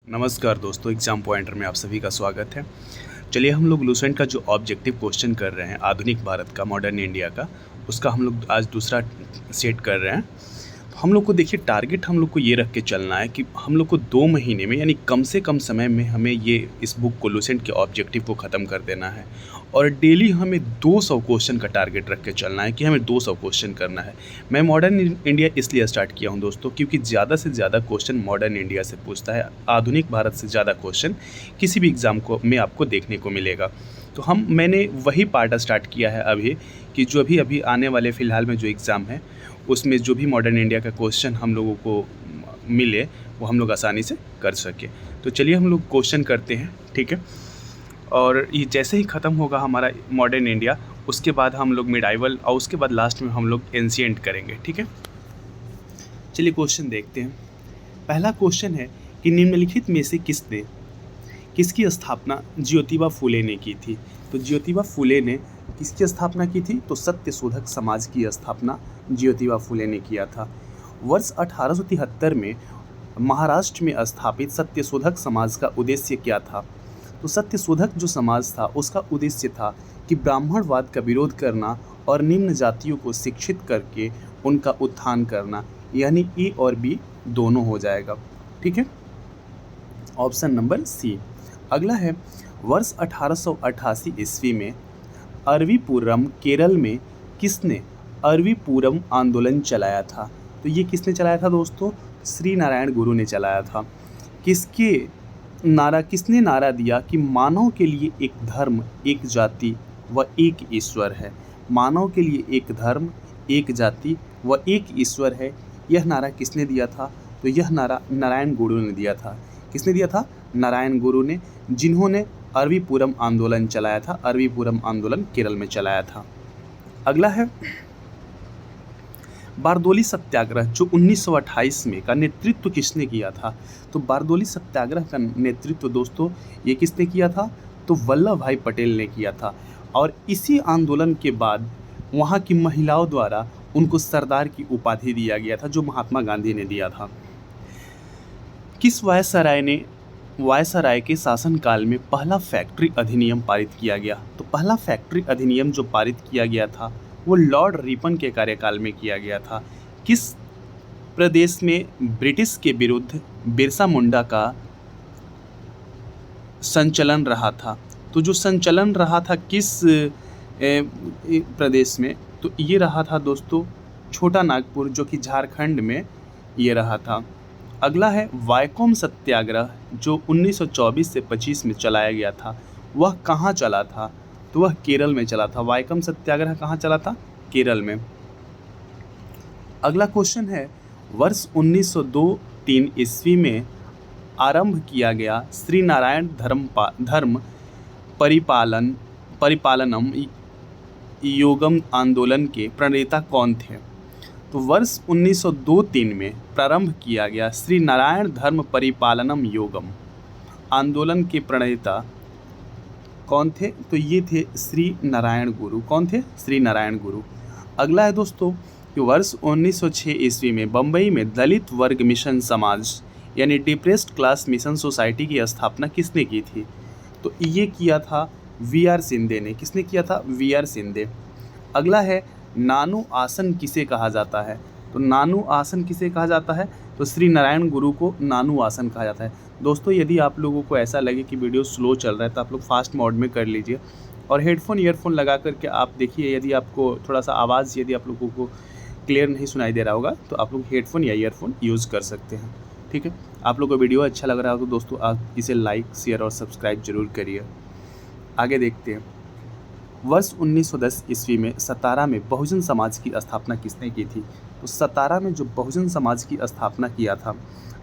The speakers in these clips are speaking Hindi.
नमस्कार दोस्तों, एग्ज़ाम पॉइंटर में आप सभी का स्वागत है। चलिए हम लोग लूसेंट का जो ऑब्जेक्टिव क्वेश्चन कर रहे हैं आधुनिक भारत का, मॉडर्न इंडिया का, उसका हम लोग आज दूसरा सेट कर रहे हैं। तो हम लोग को देखिए टारगेट हम लोग को ये रख के चलना है कि हम लोग को 2 महीने में यानी कम से कम समय में हमें ये इस बुक को लूसेंट के ऑब्जेक्टिव को ख़त्म कर देना है और डेली हमें 200 क्वेश्चन का टारगेट रख के चलना है कि हमें 200 क्वेश्चन करना है। मैं मॉडर्न इंडिया इसलिए स्टार्ट किया हूँ दोस्तों क्योंकि ज़्यादा से ज़्यादा क्वेश्चन मॉडर्न इंडिया से पूछता है। आधुनिक भारत से ज़्यादा क्वेश्चन किसी भी एग्ज़ाम को में आपको देखने को मिलेगा। तो मैंने वही पार्ट स्टार्ट किया है अभी कि जो अभी आने वाले फ़िलहाल में जो एग्ज़ाम है उसमें जो भी मॉडर्न इंडिया का क्वेश्चन हम लोगों को मिले वो हम लोग आसानी से कर सके। तो चलिए हम लोग क्वेश्चन करते हैं, ठीक है। और ये जैसे ही ख़त्म होगा हमारा मॉडर्न इंडिया, उसके बाद हम लोग मिडाइवल और उसके बाद लास्ट में हम लोग एंशिएंट करेंगे, ठीक है। चलिए क्वेश्चन देखते हैं। पहला क्वेश्चन है कि निम्नलिखित में से किसकी स्थापना ज्योतिबा फुले ने की थी। तो ज्योतिबा फुले ने किसकी स्थापना की थी? तो सत्यशोधक समाज की स्थापना ज्योतिबा फुले ने किया था। वर्ष 1873 में महाराष्ट्र में स्थापित सत्यशोधक समाज का उद्देश्य क्या था? तो सत्यशोधक जो समाज था उसका उद्देश्य था कि ब्राह्मणवाद का विरोध करना और निम्न जातियों को शिक्षित करके उनका उत्थान करना, यानी ए और बी दोनों हो जाएगा, ठीक है। Option number C. अगला है वर्ष 1888 ईस्वी में अरविपुरम केरल में किसने अरविपुरम आंदोलन चलाया था? तो ये किसने चलाया था दोस्तों? श्री नारायण गुरु ने चलाया था। किसने नारा दिया कि मानव के लिए एक धर्म, एक जाति व एक ईश्वर है। मानव के लिए एक धर्म, एक जाति व एक ईश्वर है। यह नारा किसने दिया था? तो यह नारा नारायण गुरु ने दिया था। किसने दिया था? नारायण गुरु ने, जिन्होंने अरविपुरम आंदोलन चलाया था। अरविपुरम आंदोलन केरल में चलाया था। अगला है बारदोली सत्याग्रह जो 1928 में का नेतृत्व किसने किया था? तो बारदोली सत्याग्रह का नेतृत्व दोस्तों ये किसने किया था? तो वल्लभ भाई पटेल ने किया था। और इसी आंदोलन के बाद वहाँ की महिलाओं द्वारा उनको सरदार की उपाधि दिया गया था जो महात्मा गांधी ने दिया था। किस वायसराय के शासनकाल में पहला फैक्ट्री अधिनियम पारित किया गया? तो पहला फैक्ट्री अधिनियम जो पारित किया गया था वो लॉर्ड रिपन के कार्यकाल में किया गया था। किस प्रदेश में ब्रिटिश के विरुद्ध बिरसा मुंडा का संचलन रहा था? तो जो संचलन रहा था किस प्रदेश में? तो ये रहा था दोस्तों छोटा नागपुर, जो कि झारखंड में ये रहा था। अगला है वायकोम सत्याग्रह जो 1924 से 25 में चलाया गया था, वह कहाँ चला था? तो वह केरल में चला था। वायकोम सत्याग्रह कहाँ चला था? केरल में। अगला क्वेश्चन है वर्ष 1902-3 ईस्वी में आरंभ किया गया श्री नारायण धर्म परिपालनम योगम आंदोलन के प्रणेता कौन थे? तो वर्ष 1902-3 में प्रारंभ किया गया श्री नारायण धर्म परिपालनम योगम आंदोलन के प्रणेता कौन थे? तो ये थे श्री नारायण गुरु। कौन थे? श्री नारायण गुरु। अगला है दोस्तों कि वर्ष 1906 ईस्वी में बम्बई में दलित वर्ग मिशन समाज यानी डिप्रेस्ड क्लास मिशन सोसाइटी की स्थापना किसने की थी? तो ये किया था वी.आर. सिंधे ने। किसने किया था? वी.आर. सिंधे। अगला है नानू आसन किसे कहा जाता है? तो नानू आसन किसे कहा जाता है? तो श्री नारायण गुरु को नानू आसन कहा जाता है। दोस्तों यदि आप लोगों को ऐसा लगे कि वीडियो स्लो चल रहा है तो आप लोग फास्ट मोड में कर लीजिए और ईयरफोन लगा करके आप देखिए। यदि आपको थोड़ा सा आवाज़ यदि आप लोगों को क्लियर नहीं सुनाई दे रहा होगा तो आप लोग हेडफोन या ईयरफोन यूज़ कर सकते हैं, ठीक है। आप लोग को वीडियो अच्छा लग रहा हो तो दोस्तों आप इसे लाइक, शेयर और सब्सक्राइब जरूर करिए। आगे देखते हैं। वर्ष 1910 ईस्वी में सतारा में बहुजन समाज की स्थापना किसने की थी? तो सतारा में जो बहुजन समाज की स्थापना किया था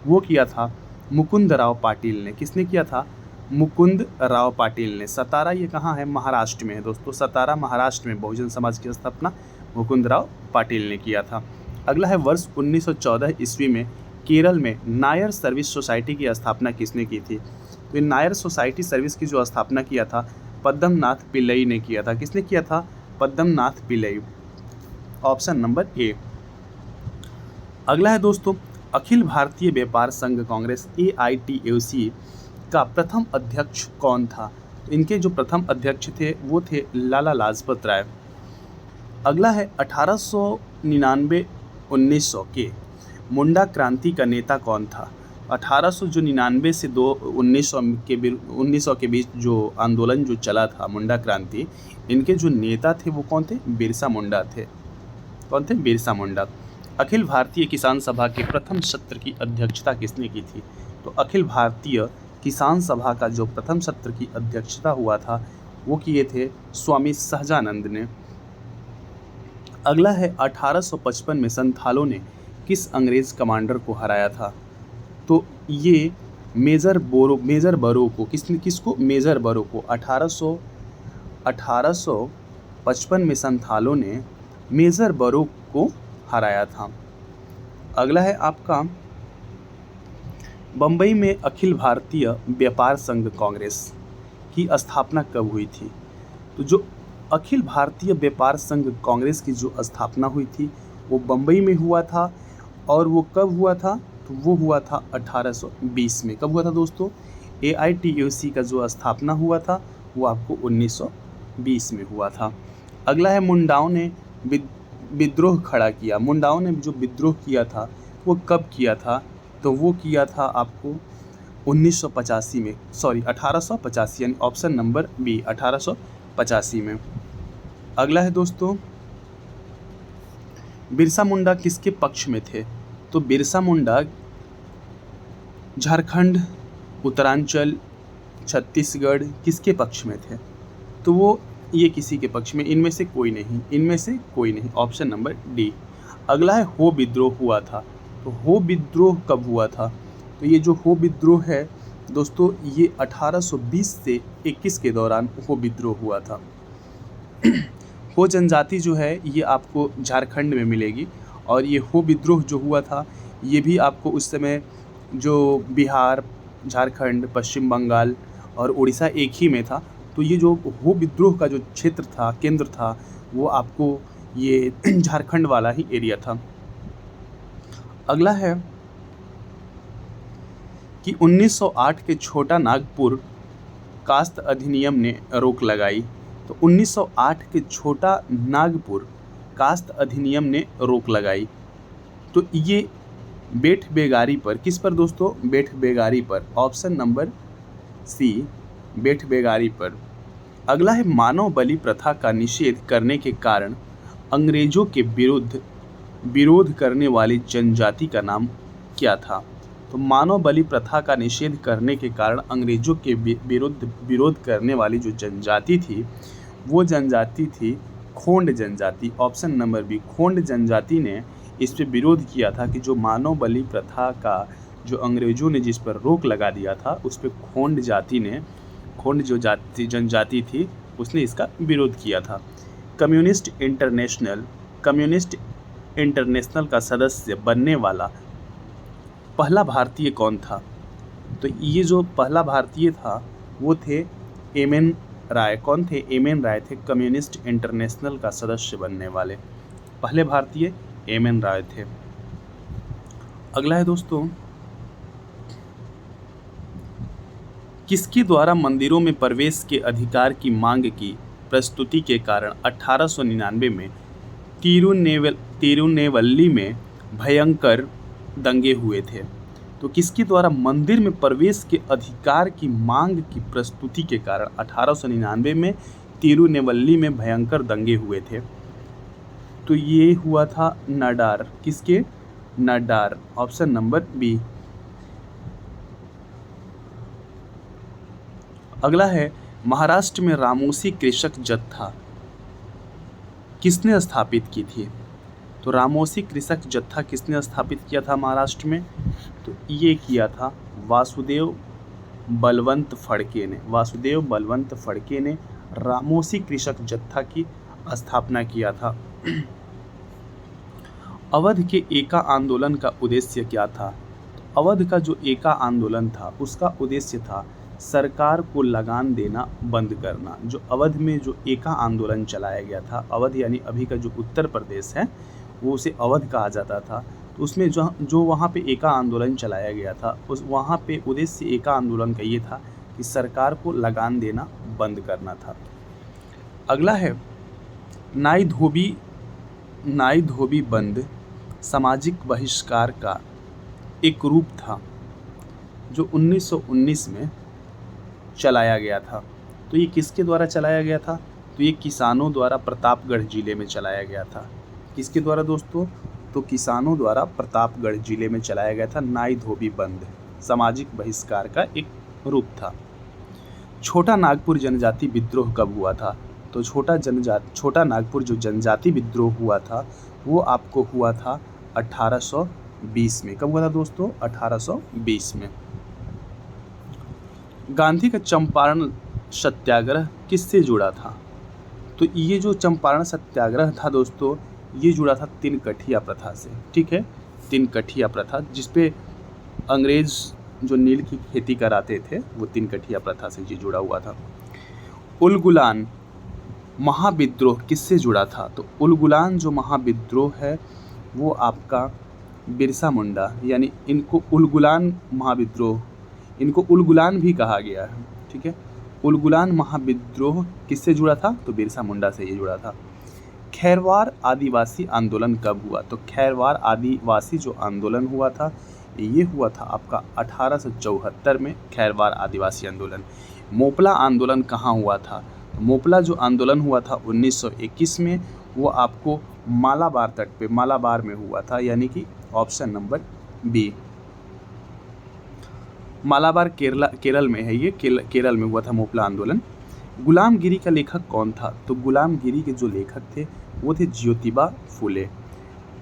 वो किया था मुकुंद राव पाटिल ने। किसने किया था? मुकुंद राव पाटिल ने। सतारा ये कहाँ है? महाराष्ट्र में है दोस्तों। सतारा महाराष्ट्र में बहुजन समाज की स्थापना मुकुंद राव पाटिल ने किया था। अगला है वर्ष 1914 ईस्वी में केरल में नायर सर्विस सोसाइटी की स्थापना किसने की थी? तो नायर सोसाइटी सर्विस की जो स्थापना किया था पद्मनाथ पिल्लई ने किया था। किसने किया था? पद्मनाथ पिल्लई। ऑप्शन नंबर ए। अगला है दोस्तों अखिल भारतीय व्यापार संघ कांग्रेस AITUC का प्रथम अध्यक्ष कौन था? इनके जो प्रथम अध्यक्ष थे वो थे लाला लाजपत राय। अगला है 1899-1900 के मुंडा क्रांति का नेता कौन था? 1899 से 1900 के बीच जो आंदोलन जो चला था मुंडा क्रांति, इनके जो नेता थे वो कौन थे? बिरसा मुंडा थे। कौन थे? बिरसा मुंडा। अखिल भारतीय किसान सभा के प्रथम सत्र की अध्यक्षता किसने की थी? तो अखिल भारतीय किसान सभा का जो प्रथम सत्र की अध्यक्षता हुआ था वो किए थे स्वामी सहजानंद ने। अगला है 1855 में संथालों ने किस अंग्रेज कमांडर को हराया था? तो ये मेजर बरो को किसको? मेजर बरो को 1855 में संथालों ने मेजर बरो को हराया था। अगला है आपका बम्बई में अखिल भारतीय व्यापार संघ कांग्रेस की स्थापना कब हुई थी? तो जो अखिल भारतीय व्यापार संघ कांग्रेस की जो स्थापना हुई थी वो बम्बई में हुआ था। और वो कब हुआ था? तो वो हुआ था 1820 में। कब हुआ था दोस्तों? AITUC का जो स्थापना हुआ था वो आपको 1920 में हुआ था। अगला है मुंडाओं ने विद्रोह खड़ा किया। मुंडाओं ने जो विद्रोह किया था वो कब किया था? तो वो किया था आपको 1985 में, 1885, यानी ऑप्शन नंबर बी 1885 में। अगला है दोस्तों, बिरसा मुंडा किसके पक्ष में थे? तो बिरसा मुंडा झारखंड, उत्तरांचल, छत्तीसगढ़ किसके पक्ष में थे? तो वो ये किसी के पक्ष में, इनमें से कोई नहीं, ऑप्शन नंबर डी। अगला है हो विद्रोह हुआ था। तो हो विद्रोह कब हुआ था? तो ये जो हो विद्रोह है दोस्तों ये 1820 से 21 के दौरान हो विद्रोह हुआ था। हो जनजाति जो है ये आपको झारखंड में मिलेगी। और ये हो विद्रोह जो हुआ था ये भी आपको उस समय जो बिहार, झारखंड, पश्चिम बंगाल और उड़ीसा एक ही में था। तो ये जो हो विद्रोह का जो क्षेत्र था, केंद्र था, वो आपको ये झारखंड वाला ही एरिया था। अगला है कि 1908 के छोटा नागपुर कास्त अधिनियम ने रोक लगाई। तो 1908 के छोटा नागपुर कास्त अधिनियम ने रोक लगाई। तो ये बेठ बेगारी पर, किस पर दोस्तों? बेठ बेगारी पर, ऑप्शन नंबर सी, बेठ बेगारी पर। अगला है मानव बलि प्रथा का निषेध करने के कारण अंग्रेजों के विरोध करने वाली जनजाति का नाम क्या था? तो मानव बलि प्रथा का निषेध करने के कारण अंग्रेजों के विरोध करने वाली जो जनजाति थी वो जनजाति थी खोंड जनजाति। ऑप्शन नंबर बी, खोंड जनजाति ने इस पे विरोध किया था कि जो मानव बलि प्रथा का जो अंग्रेजों ने जिस पर रोक लगा दिया था उस पर खोंड जो जनजाति थी उसने इसका विरोध किया था। कम्युनिस्ट इंटरनेशनल का सदस्य बनने वाला पहला भारतीय कौन था? तो ये जो पहला भारतीय था वो थे एम.एन. राय। कौन थे? एम.एन. राय थे कम्युनिस्ट इंटरनेशनल का सदस्य बनने वाले पहले भारतीय एम.एन. राय थे। अगला है दोस्तों, किसके द्वारा मंदिरों में प्रवेश के अधिकार की मांग की प्रस्तुति के कारण 1899 में तिरुनेवल्ली में भयंकर दंगे हुए थे? तो किसके द्वारा मंदिर में प्रवेश के अधिकार की मांग की प्रस्तुति के कारण 1899 में तिरुनेवल्ली में भयंकर दंगे हुए थे? तो ये हुआ था नाडार। किसके? Nadar, option number B. अगला है महाराष्ट्र में रामोसी कृषक जत्था किसने स्थापित की थी? तो रामोसी कृषक जत्था किसने स्थापित किया था महाराष्ट्र में? तो ये किया था वासुदेव बलवंत फड़के ने रामोसी कृषक जत्था की स्थापना किया था। अवध के एका आंदोलन का उद्देश्य क्या था? अवध का जो एका आंदोलन था उसका उद्देश्य था सरकार को लगान देना बंद करना। जो अवध में जो एका आंदोलन चलाया गया था, अवध यानी अभी का जो उत्तर प्रदेश है वो उसे अवध कहा जाता था। तो उसमें जो वहाँ पे एका आंदोलन चलाया गया था, उस वहाँ पे उद्देश्य एका आंदोलन का ये था कि सरकार को लगान देना बंद करना था। अगला है नाई धोबी बंद सामाजिक बहिष्कार का एक रूप था जो 1919 में चलाया गया था। तो ये किसके द्वारा चलाया गया था? तो ये किसानों द्वारा प्रतापगढ़ जिले में चलाया गया था। किसके द्वारा दोस्तों? तो किसानों द्वारा प्रतापगढ़ जिले में चलाया गया था नाई धोबी बंद सामाजिक बहिष्कार का एक रूप था। छोटा नागपुर जनजाति विद्रोह कब हुआ था? तो छोटा नागपुर जो जनजाति विद्रोह हुआ था वो आपको हुआ था 1820 में। कब हुआ था दोस्तों? 1820 में। गांधी का चंपारण सत्याग्रह किससे जुड़ा था? तो ये जो चंपारण सत्याग्रह था दोस्तों, ये जुड़ा था तिनकठिया प्रथा से। ठीक है, तिनकठिया प्रथा, जिसपे अंग्रेज जो नील की खेती कराते थे वो तिनकठिया प्रथा से ये जुड़ा हुआ था। उलगुलान महाविद्रोह किससे जुड़ा था? तो उलगुलान जो महाविद्रोह है वो आपका बिरसा मुंडा, यानी इनको उलगुलान महाविद्रोह, इनको उलगुलान भी कहा गया है। ठीक है, उलगुलान महाविद्रोह किससे जुड़ा था? तो बिरसा मुंडा से ये जुड़ा था। खैरवार आदिवासी आंदोलन कब हुआ? तो खैरवार आदिवासी जो आंदोलन हुआ था ये हुआ था आपका 1874 में, खैरवार आदिवासी आंदोलन। मोपला आंदोलन कहाँ हुआ था? तो मोपला जो आंदोलन हुआ था 1921 में, वो आपको मालाबार तट पे, मालाबार में हुआ था, यानी कि option number B. Malabar Kerala में है, ये केरल में हुआ था मोपला आंदोलन। गुलामगिरी का लेखक कौन था? तो गुलामगिरी के जो लेखक थे वो थे ज्योतिबा फुले।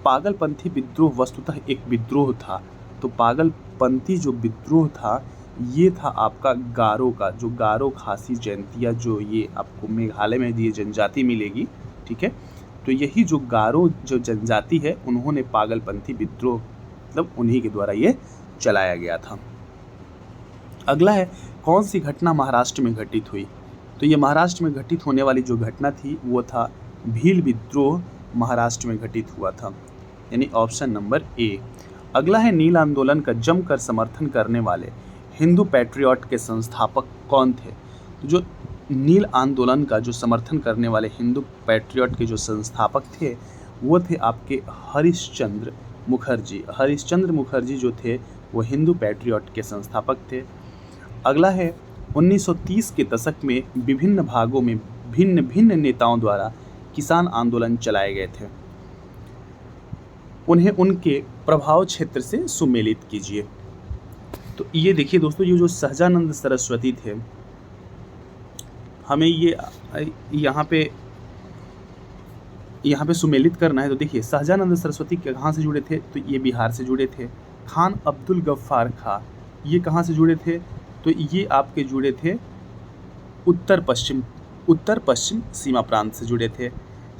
पागलपंथी विद्रोह वस्तुतः एक विद्रोह था। तो पागलपंथी जो विद्रोह था ये था आपका गारो का, जो गारो खासी जयंतिया, जो ये आपको मेघालय में ये जनजाति मिलेगी। ठीक है, तो यही जो गारो जो जनजाति है उन्होंने पागलपंथी विद्रोह, मतलब उन्हीं के द्वारा ये चलाया गया था। अगला है कौन सी घटना महाराष्ट्र में घटित हुई? तो ये महाराष्ट्र में घटित होने वाली जो घटना थी वो था भील विद्रोह, महाराष्ट्र में घटित हुआ था, यानी ऑप्शन नंबर ए। अगला है नील आंदोलन का जमकर समर्थन करने वाले हिंदू पैट्रियट के संस्थापक कौन थे? तो जो नील आंदोलन का जो समर्थन करने वाले हिंदू पैट्रियट के जो संस्थापक थे वो थे आपके हरिश्चंद्र मुखर्जी। हरिश्चंद्र मुखर्जी जो थे वो हिंदू पैट्रियट के संस्थापक थे। अगला है 1930 के दशक में विभिन्न भागों में भिन्न भिन्न नेताओं द्वारा किसान आंदोलन चलाए गए थे, उन्हें उनके प्रभाव क्षेत्र से सुमेलित कीजिए। तो ये देखिए दोस्तों, ये जो सहजानंद सरस्वती थे, हमें ये यहाँ पे सुमेलित करना है। तो देखिए सहजानंद सरस्वती कहाँ से जुड़े थे? तो ये बिहार से जुड़े थे। खान अब्दुल गफ्फार खां ये कहाँ से जुड़े थे? तो ये आपके जुड़े थे उत्तर पश्चिम सीमा प्रांत से जुड़े थे।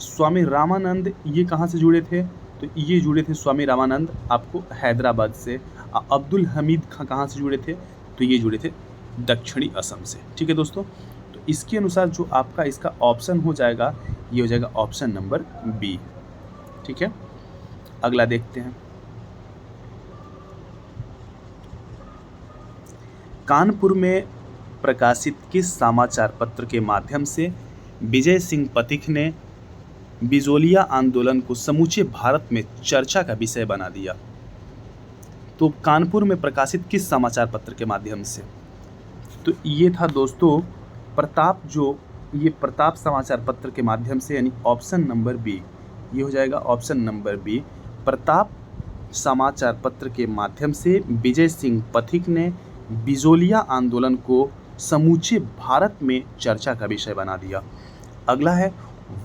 स्वामी रामानंद ये कहाँ से जुड़े थे? तो ये जुड़े थे स्वामी रामानंद आपको हैदराबाद से। अब्दुल हमीद खां कहाँ से जुड़े थे? तो ये जुड़े थे दक्षिणी असम से। ठीक है दोस्तों, तो इसके अनुसार जो आपका इसका ऑप्शन हो जाएगा ये हो जाएगा ऑप्शन नंबर बी। ठीक है, अगला देखते हैं। कानपुर में प्रकाशित किस समाचार पत्र के माध्यम से विजय सिंह पथिक ने बिजोलिया आंदोलन को समूचे भारत में चर्चा का विषय बना दिया? तो कानपुर में प्रकाशित किस समाचार पत्र के माध्यम से? तो ये था दोस्तों प्रताप समाचार पत्र के माध्यम से, यानी ऑप्शन नंबर बी। ये हो जाएगा ऑप्शन नंबर बी। प्रताप समाचार पत्र के माध्यम से विजय सिंह पथिक ने बिजोलिया आंदोलन को समूचे भारत में चर्चा का विषय बना दिया। अगला है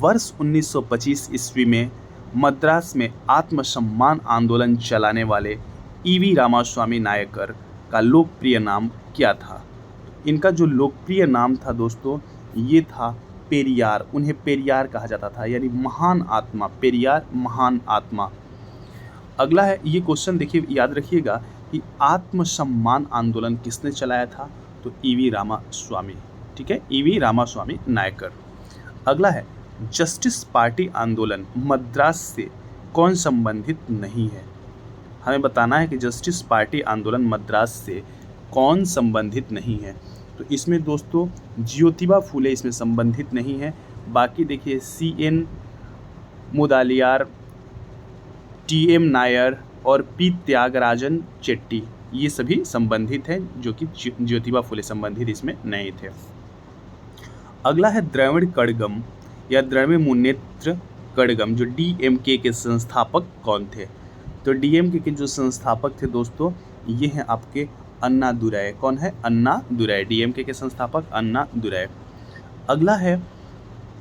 वर्ष 1925 ईस्वी में मद्रास में आत्मसम्मान आंदोलन चलाने वाले ईवी रामास्वामी नायकर का लोकप्रिय नाम क्या था? इनका जो लोकप्रिय नाम था दोस्तों ये था पेरियार। उन्हें पेरियार कहा जाता था, यानी महान आत्मा, पेरियार महान आत्मा। अगला है ये क्वेश्चन देखिए, याद रखिएगा कि आत्मसम्मान आंदोलन किसने चलाया था? तो ईवी रामास्वामी। ठीक है, ईवी रामास्वामी नायकर। अगला है जस्टिस पार्टी आंदोलन मद्रास से कौन संबंधित नहीं है? हमें बताना है कि जस्टिस पार्टी आंदोलन मद्रास से कौन संबंधित नहीं है। तो इसमें दोस्तों ज्योतिबा फूले इसमें संबंधित नहीं है। बाकी देखिए CN मुदालियार, TM नायर और P त्यागराजन चेट्टी ये सभी संबंधित हैं, जो कि ज्योतिबा फूले संबंधित इसमें नहीं थे। अगला है द्रविड़ कड़गम या द्रविड़ मुनेत्र कड़गम, जो DMK के संस्थापक कौन थे। तो DMK के जो संस्थापक थे दोस्तों ये हैं आपके अन्ना दुरै। कौन है? अन्ना दुरै। DMK के संस्थापक अन्ना दुरै। अगला है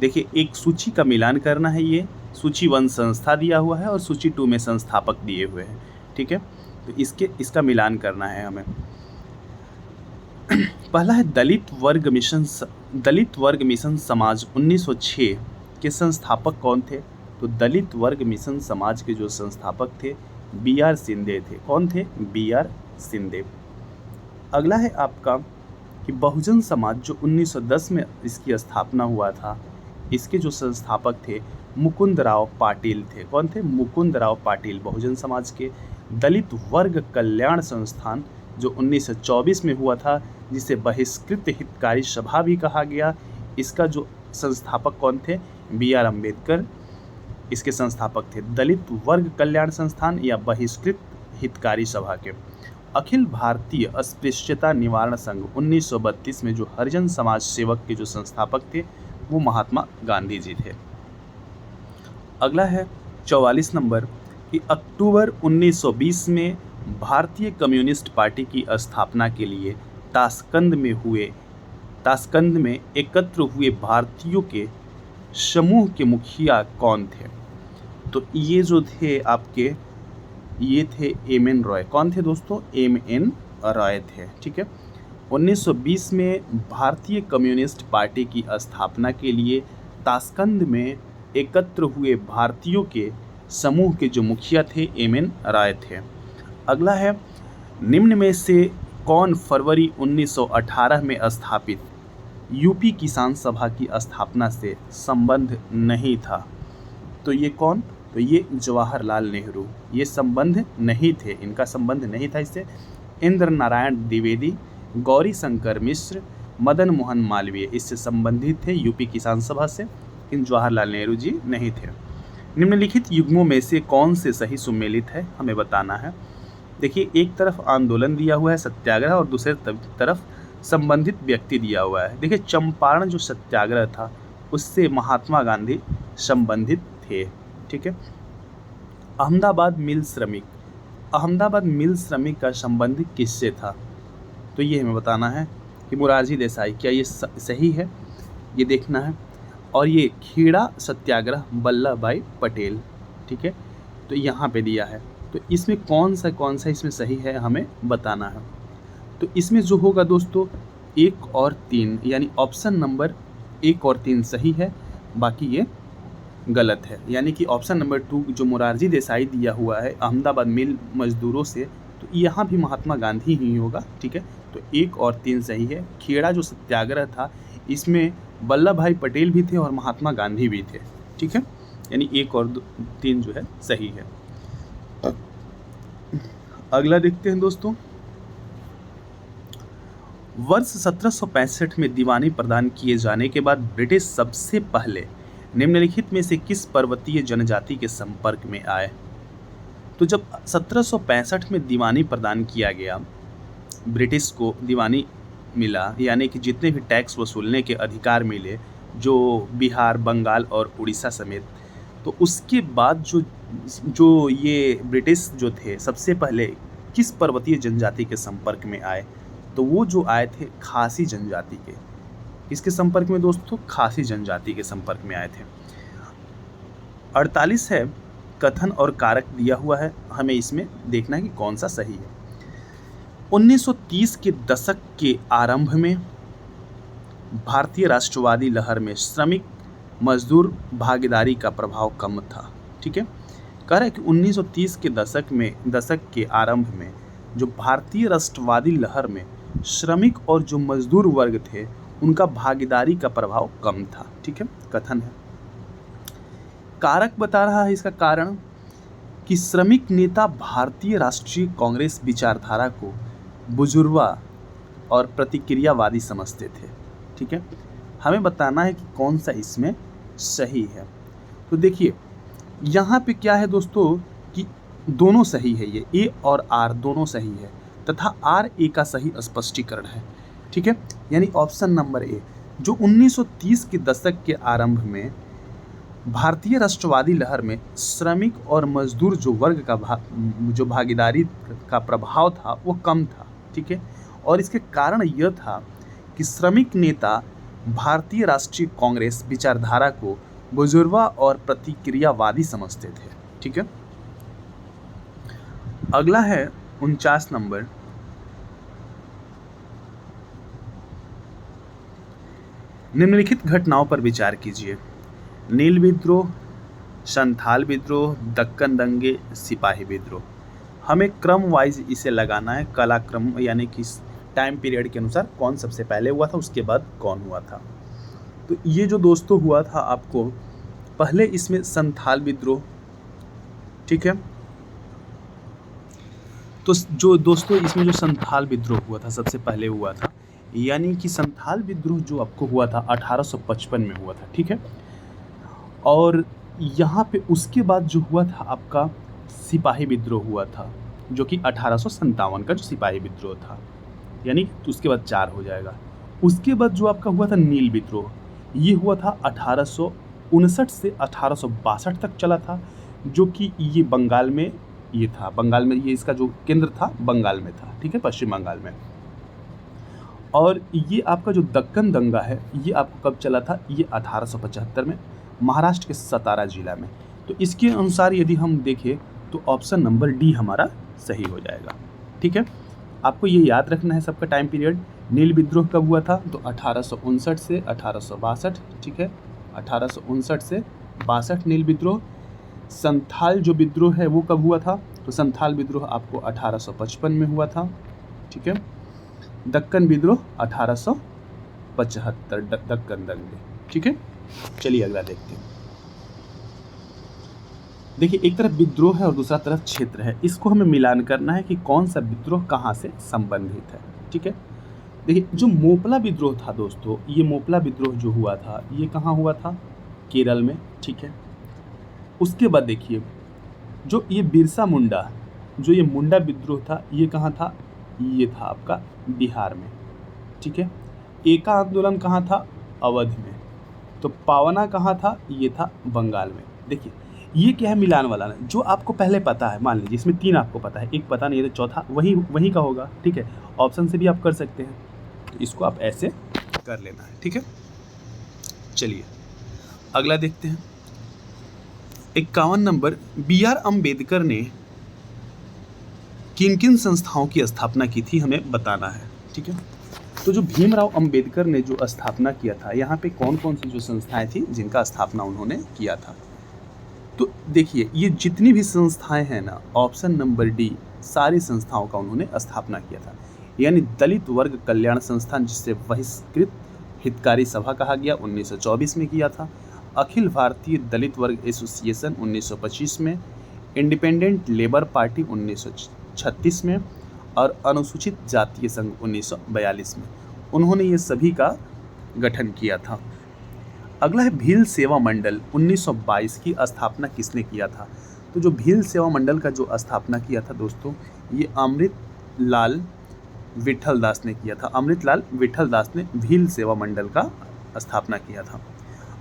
देखिए, एक सूची का मिलान करना है। ये सूची 1 संस्था दिया हुआ है और सूची 2 में संस्थापक दिए हुए हैं, ठीक है। तो इसका मिलान करना है हमें। पहला है दलित वर्ग मिशन समाज 1906 के संस्थापक कौन थे। तो दलित वर्ग मिशन समाज के जो संस्थापक थे BR शिंदे थे। कौन थे? BR शिंदे। अगला है आपका कि बहुजन समाज जो 1910 में इसकी स्थापना हुआ था, इसके जो संस्थापक थे मुकुंदराव पाटिल थे। कौन थे? मुकुंदराव पाटिल बहुजन समाज के। दलित वर्ग कल्याण संस्थान जो 1924 में हुआ था, जिसे बहिष्कृत हितकारी सभा भी कहा गया, इसका जो संस्थापक कौन थे? BR अम्बेडकर इसके संस्थापक थे। दलित वर्ग कल्याण संस्थान या बहिष्कृत हितकारी सभा के। अखिल भारतीय अस्पृश्यता निवारण संघ 1932 में जो हरिजन समाज सेवक के जो संस्थापक थे वो महात्मा गांधी जी थे। अगला है 44 नंबर कि अक्टूबर 1920 में भारतीय कम्युनिस्ट पार्टी की स्थापना के लिए ताशकंद में एकत्र हुए भारतीयों के समूह के मुखिया कौन थे। तो ये जो थे आपके, ये थे MN रॉय। कौन थे दोस्तों? MN रॉय थे, ठीक है। 1920 में भारतीय कम्युनिस्ट पार्टी की स्थापना के लिए ताशकंद में एकत्र हुए भारतीयों के समूह के जो मुखिया थे MN रॉय थे। अगला है निम्न में से कौन फरवरी 1918 में स्थापित यूपी किसान सभा की स्थापना से संबंध नहीं था। तो ये कौन? तो ये जवाहरलाल नेहरू। ये संबंध नहीं थे, इनका संबंध नहीं था इससे। इंद्र नारायण द्विवेदी, गौरी शंकर मिश्र, मदन मोहन मालवीय इससे संबंधित थे यूपी किसान सभा से, इन जवाहरलाल नेहरू जी नहीं थे। निम्नलिखित युग्मों में से कौन से सही सुमेलित है, हमें बताना है। देखिए, एक तरफ आंदोलन दिया हुआ है सत्याग्रह और दूसरे तरफ संबंधित व्यक्ति दिया हुआ है। देखिए, चंपारण जो सत्याग्रह था उससे महात्मा गांधी संबंधित थे, ठीक है। अहमदाबाद मिल श्रमिक का संबंध किससे था। तो ये हमें बताना है कि मोरारजी देसाई। क्या ये सही है? ये देखना है। और ये खेड़ा सत्याग्रह वल्लभ भाई पटेल, ठीक है। तो यहाँ पे दिया है, तो इसमें कौन सा इसमें सही है हमें बताना है। तो इसमें जो होगा दोस्तों 1 और 3, यानी ऑप्शन नंबर 1 और 3 सही है, बाकी ये गलत है। यानी कि ऑप्शन नंबर 2 जो मोरारजी देसाई दिया हुआ है अहमदाबाद मिल मजदूरों से, तो यहाँ भी महात्मा गांधी ही होगा, ठीक है। तो 1 और 3 सही है। खेड़ा जो सत्याग्रह था इसमें वल्लभ भाई पटेल भी थे और महात्मा गांधी भी थे, ठीक है। यानी 1 और 3 जो है सही है। अगला देखते हैं दोस्तों। वर्ष 1765 में दीवानी प्रदान किए जाने के बाद ब्रिटिश सबसे पहले निम्नलिखित में से किस पर्वतीय जनजाति के संपर्क में आए। तो जब 1765 में दीवानी प्रदान किया गया, ब्रिटिश को दीवानी मिला, यानी कि जितने भी टैक्स वसूलने के अधिकार मिले, जो बिहार, बंगाल और उड़ीसा समेत, तो उसके बाद जो ये ब्रिटिश जो थे सबसे पहले किस पर्वतीय जनजाति के संपर्क में आए। तो वो जो आए थे खासी जनजाति के। किसके संपर्क में दोस्तों? खासी जनजाति के संपर्क में आए थे। 48 है कथन और कारक दिया हुआ है, हमें इसमें देखना है कि कौन सा सही है। 1930 के दशक के आरंभ में भारतीय राष्ट्रवादी लहर में श्रमिक मजदूर भागीदारी का प्रभाव कम था, ठीक है। कह रहा है कि 1930 के दशक के आरंभ में जो भारतीय राष्ट्रवादी लहर में श्रमिक और जो मजदूर वर्ग थे उनका भागीदारी का प्रभाव कम था, ठीक है, कथन है। कारक बता रहा है इसका कारण कि श्रमिक नेता भारतीय राष्ट्रीय कांग्रेस विचारधारा को बुजुर्वा और प्रतिक्रियावादी समझते थे। ठीक है, हमें बताना है कि कौन सा इसमें सही है। तो देखिए यहाँ पे क्या है दोस्तों कि दोनों सही है, ये ए और आर दोनों सही है तथा आर ए का सही स्पष्टीकरण है। ठीक है, यानी ऑप्शन नंबर ए जो 1930 के दशक के आरंभ में भारतीय राष्ट्रवादी लहर में श्रमिक और मजदूर जो वर्ग का जो भागीदारी का प्रभाव था वो कम था। ठीक है, और इसके कारण यह था कि श्रमिक नेता भारतीय राष्ट्रीय कांग्रेस विचारधारा को बुजुर्वा और प्रतिक्रियावादी समझते थे। ठीक है, अगला है 49 नंबर। निम्नलिखित घटनाओं पर विचार कीजिए। नील विद्रोह, संथाल विद्रोह, दक्कन दंगे, सिपाही विद्रोह। हमें क्रम वाइज इसे लगाना है, कालक्रम यानी कि टाइम पीरियड के अनुसार कौन सबसे पहले हुआ था उसके बाद कौन हुआ था। तो ये जो दोस्तों हुआ था आपको पहले इसमें संथाल विद्रोह। ठीक है, तो जो दोस्तों इसमें जो संथाल विद्रोह हुआ था सबसे पहले हुआ था, यानी कि संथाल विद्रोह जो आपको हुआ था 1855 में हुआ था। ठीक है, और यहाँ पे उसके बाद जो हुआ था आपका सिपाही विद्रोह हुआ था जो कि 1857 का जो सिपाही विद्रोह था, यानी उसके बाद 4 हो जाएगा। उसके बाद जो आपका हुआ था नील विद्रोह, ये हुआ था 1859 से 1862 तक चला था, जो कि ये बंगाल में ये था, बंगाल में ये इसका जो केंद्र था बंगाल में था। ठीक है, पश्चिम बंगाल में। और ये आपका जो दक्कन दंगा है ये आपको कब चला था, ये 1875 में महाराष्ट्र के सतारा जिला में। तो इसके अनुसार यदि हम देखें तो ऑप्शन नंबर डी हमारा सही हो जाएगा। ठीक है, आपको ये याद रखना है सबका टाइम पीरियड। नील विद्रोह कब हुआ था, तो 1859 से 1862। ठीक है, 1859 से 62 नील विद्रोह। संथाल जो विद्रोह है वो कब हुआ था, तो संथाल विद्रोह आपको 1855 में हुआ था। ठीक है, दक्कन विद्रोह 1875 दक्कन दंगे। ठीक है, चलिए अगला देखते हैं। देखिए एक तरफ विद्रोह है और दूसरा तरफ क्षेत्र है, इसको हमें मिलान करना है कि कौन सा विद्रोह कहाँ से संबंधित है। ठीक है, देखिए जो मोपला विद्रोह था दोस्तों, ये मोपला विद्रोह जो हुआ था ये कहाँ हुआ था, केरल में। ठीक है, उसके बाद देखिए जो ये बिरसा मुंडा, जो ये मुंडा विद्रोह था ये कहाँ था, ये था आपका बिहार में। ठीक है, एका आंदोलन कहाँ था, अवध में। तो पावना कहाँ था, ये था बंगाल में। देखिए ये क्या है, मिलान वाला ना, जो आपको पहले पता है, मान लीजिए इसमें 3 आपको पता है, एक पता नहीं है तो चौथा वही का होगा। ठीक है, ऑप्शन से भी आप कर सकते हैं, तो इसको आप ऐसे कर लेना है। ठीक है, चलिए अगला देखते हैं। 51 नंबर, बी आर अम्बेडकर ने किन किन संस्थाओं की स्थापना की थी, हमें बताना है। ठीक है, तो जो भीमराव अंबेडकर ने जो स्थापना किया था, यहाँ पे कौन कौन सी जो संस्थाएं थी जिनका स्थापना उन्होंने किया था। तो देखिए ये जितनी भी संस्थाएं हैं ना, ऑप्शन नंबर डी सारी संस्थाओं का उन्होंने स्थापना किया था। यानी दलित वर्ग कल्याण संस्थान, जिससे बहिष्कृत हितकारी सभा कहा गया, 1924 में किया था। अखिल भारतीय दलित वर्ग एसोसिएशन 1925 में, इंडिपेंडेंट लेबर पार्टी 1936 में, और अनुसूचित जातीय संघ 1942 में उन्होंने ये सभी का गठन किया था। अगला है भील सेवा मंडल, 1922 की स्थापना किसने किया था। तो जो भील सेवा मंडल का जो स्थापना किया था दोस्तों, ये अमृत लाल विठल दास ने किया था। अमृत लाल विठल दास ने भील सेवा मंडल का स्थापना किया था।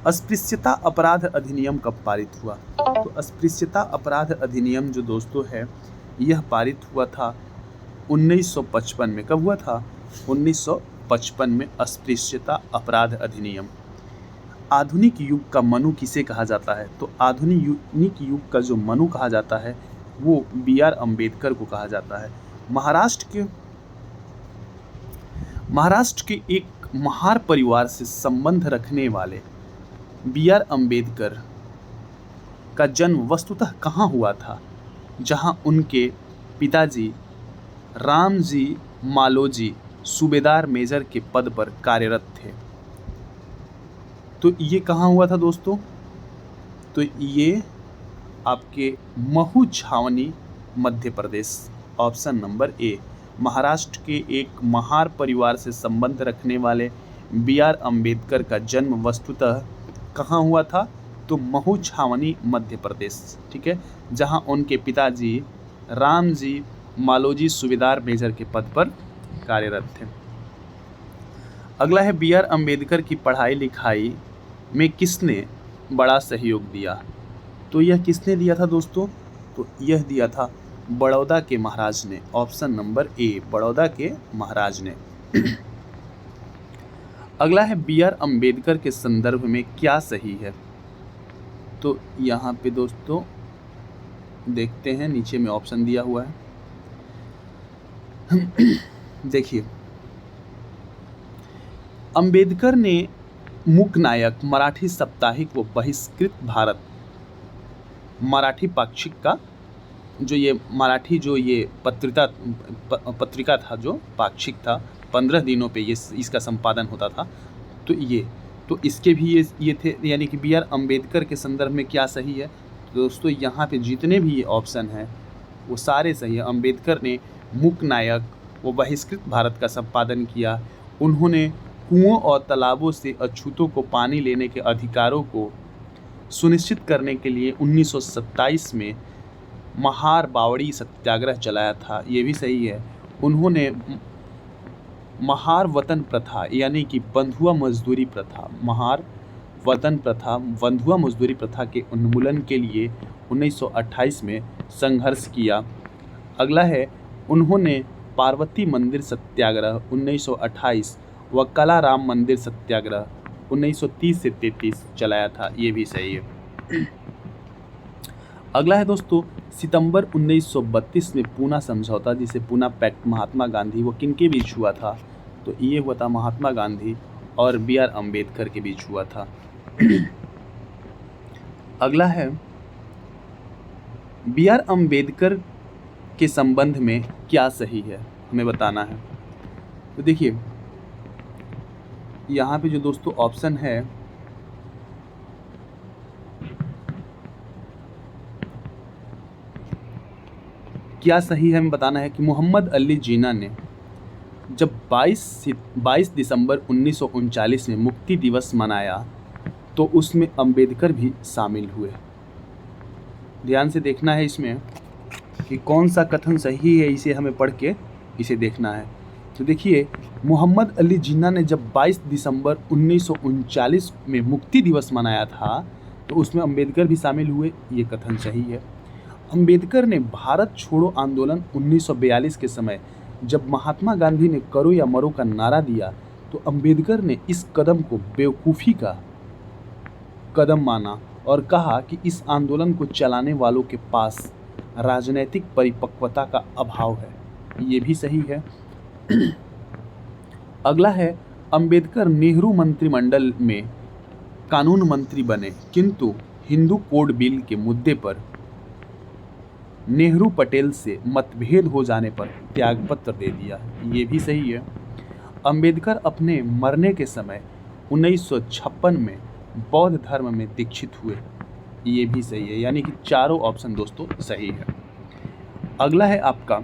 अस्पृश्यता अपराध अधिनियम कब पारित हुआ, तो अस्पृश्यता अपराध अधिनियम जो दोस्तों है यह पारित हुआ था 1955 में। कब हुआ था, 1955 में अस्पृश्यता अपराध अधिनियम। आधुनिक युग का मनु किसे कहा जाता है, तो आधुनिक युग का जो मनु कहा जाता है वो बी आर अम्बेडकर को कहा जाता है। महाराष्ट्र के एक महार परिवार से संबंध रखने वाले बी आर अम्बेडकर का जन्म वस्तुतः कहाँ हुआ था, जहाँ उनके पिताजी रामजी मालोजी सूबेदार मेजर के पद पर कार्यरत थे। तो ये कहाँ हुआ था दोस्तों, तो ये आपके महू छावनी Madhya Pradesh. Option number A. Maharashtra के एक महार परिवार से संबंध रखने वाले बी.आर. अम्बेडकर का जन्म वस्तुतः कहाँ हुआ था? तो महू छावनी मध्य प्रदेश, ठीक है, जहाँ उनके पिताजी रामजी मालोजी सूबेदार मेजर के पद पर कार्यरत थे। अगला है बी.आर. अम्बेडकर की पढ़ाई लिखाई में किसने बड़ा सहयोग दिया? तो यह किसने दिया था दोस्तों? तो यह दिया था बड़ौदा के महाराज ने। ऑप्शन नंबर ए, बड़ौदा के महाराज ने। अगला है बी.आर. अम्बेडकर के संदर्भ में क्या सही है? तो यहाँ पे दोस्तों देखते हैं, नीचे में ऑप्शन दिया हुआ है। देखिए, अंबेडकर ने मूक नायक, मराठी साप्ताहिक व बहिष्कृत भारत, मराठी पाक्षिक का जो ये मराठी जो ये पत्रिका था, जो पाक्षिक था, 15 दिनों पे ये इसका संपादन होता था। तो इसके भी ये थे, यानी कि बी.आर. अम्बेडकर के संदर्भ में क्या सही है? तो दोस्तों यहाँ पे जितने भी ये ऑप्शन हैं वो सारे सही है। अम्बेडकर ने मूक नायक व बहिष्कृत भारत का संपादन किया। उन्होंने कुओं और तालाबों से अछूतों को पानी लेने के अधिकारों को सुनिश्चित करने के लिए 1927 में महार बावड़ी सत्याग्रह चलाया था। ये भी सही है। उन्होंने महार वतन प्रथा यानी कि बंधुआ मजदूरी प्रथा, महार वतन प्रथा, बंधुआ मजदूरी प्रथा के उन्मूलन के लिए 1928 में संघर्ष किया। अगला है, उन्होंने पार्वती मंदिर सत्याग्रह 1928 व कला राम मंदिर सत्याग्रह 1930 से 33 चलाया था। ये भी सही है। अगला है दोस्तों, सितंबर 1932 में पूना समझौता, जिसे पूना पैक्ट महात्मा गांधी व किनके बीच हुआ था? तो ये हुआ था महात्मा गांधी और बी.आर. अम्बेडकर के बीच हुआ था। अगला है, बी.आर. अम्बेडकर के संबंध में क्या सही है, हमें बताना है। तो देखिए, यहाँ पे जो दोस्तों ऑप्शन है, क्या सही है हमें बताना है कि मोहम्मद अली जिन्ना ने जब 22 दिसंबर 1939 में मुक्ति दिवस मनाया तो उसमें अंबेडकर भी शामिल हुए। ध्यान से देखना है इसमें कि कौन सा कथन सही है, इसे हमें पढ़ के इसे देखना है। तो देखिए, मोहम्मद अली जिन्ना ने जब 22 दिसंबर 1939 में मुक्ति दिवस मनाया था तो उसमें अंबेडकर भी शामिल हुए, ये कथन सही है। अंबेडकर ने भारत छोड़ो आंदोलन 1942 के समय जब महात्मा गांधी ने करो या मरो का नारा दिया तो अंबेडकर ने इस कदम को बेवकूफ़ी का कदम माना और कहा कि इस आंदोलन को चलाने वालों के पास राजनैतिक परिपक्वता का अभाव है। ये भी सही है। अगला है, अंबेडकर नेहरू मंत्रिमंडल में कानून मंत्री बने किंतु हिंदू कोड बिल के मुद्दे पर नेहरू पटेल से मतभेद हो जाने पर त्यागपत्र दे दिया। ये भी सही है। अंबेडकर अपने मरने के समय 1956 में बौद्ध धर्म में दीक्षित हुए। ये भी सही है, यानी कि चारों ऑप्शन दोस्तों सही है। अगला है आपका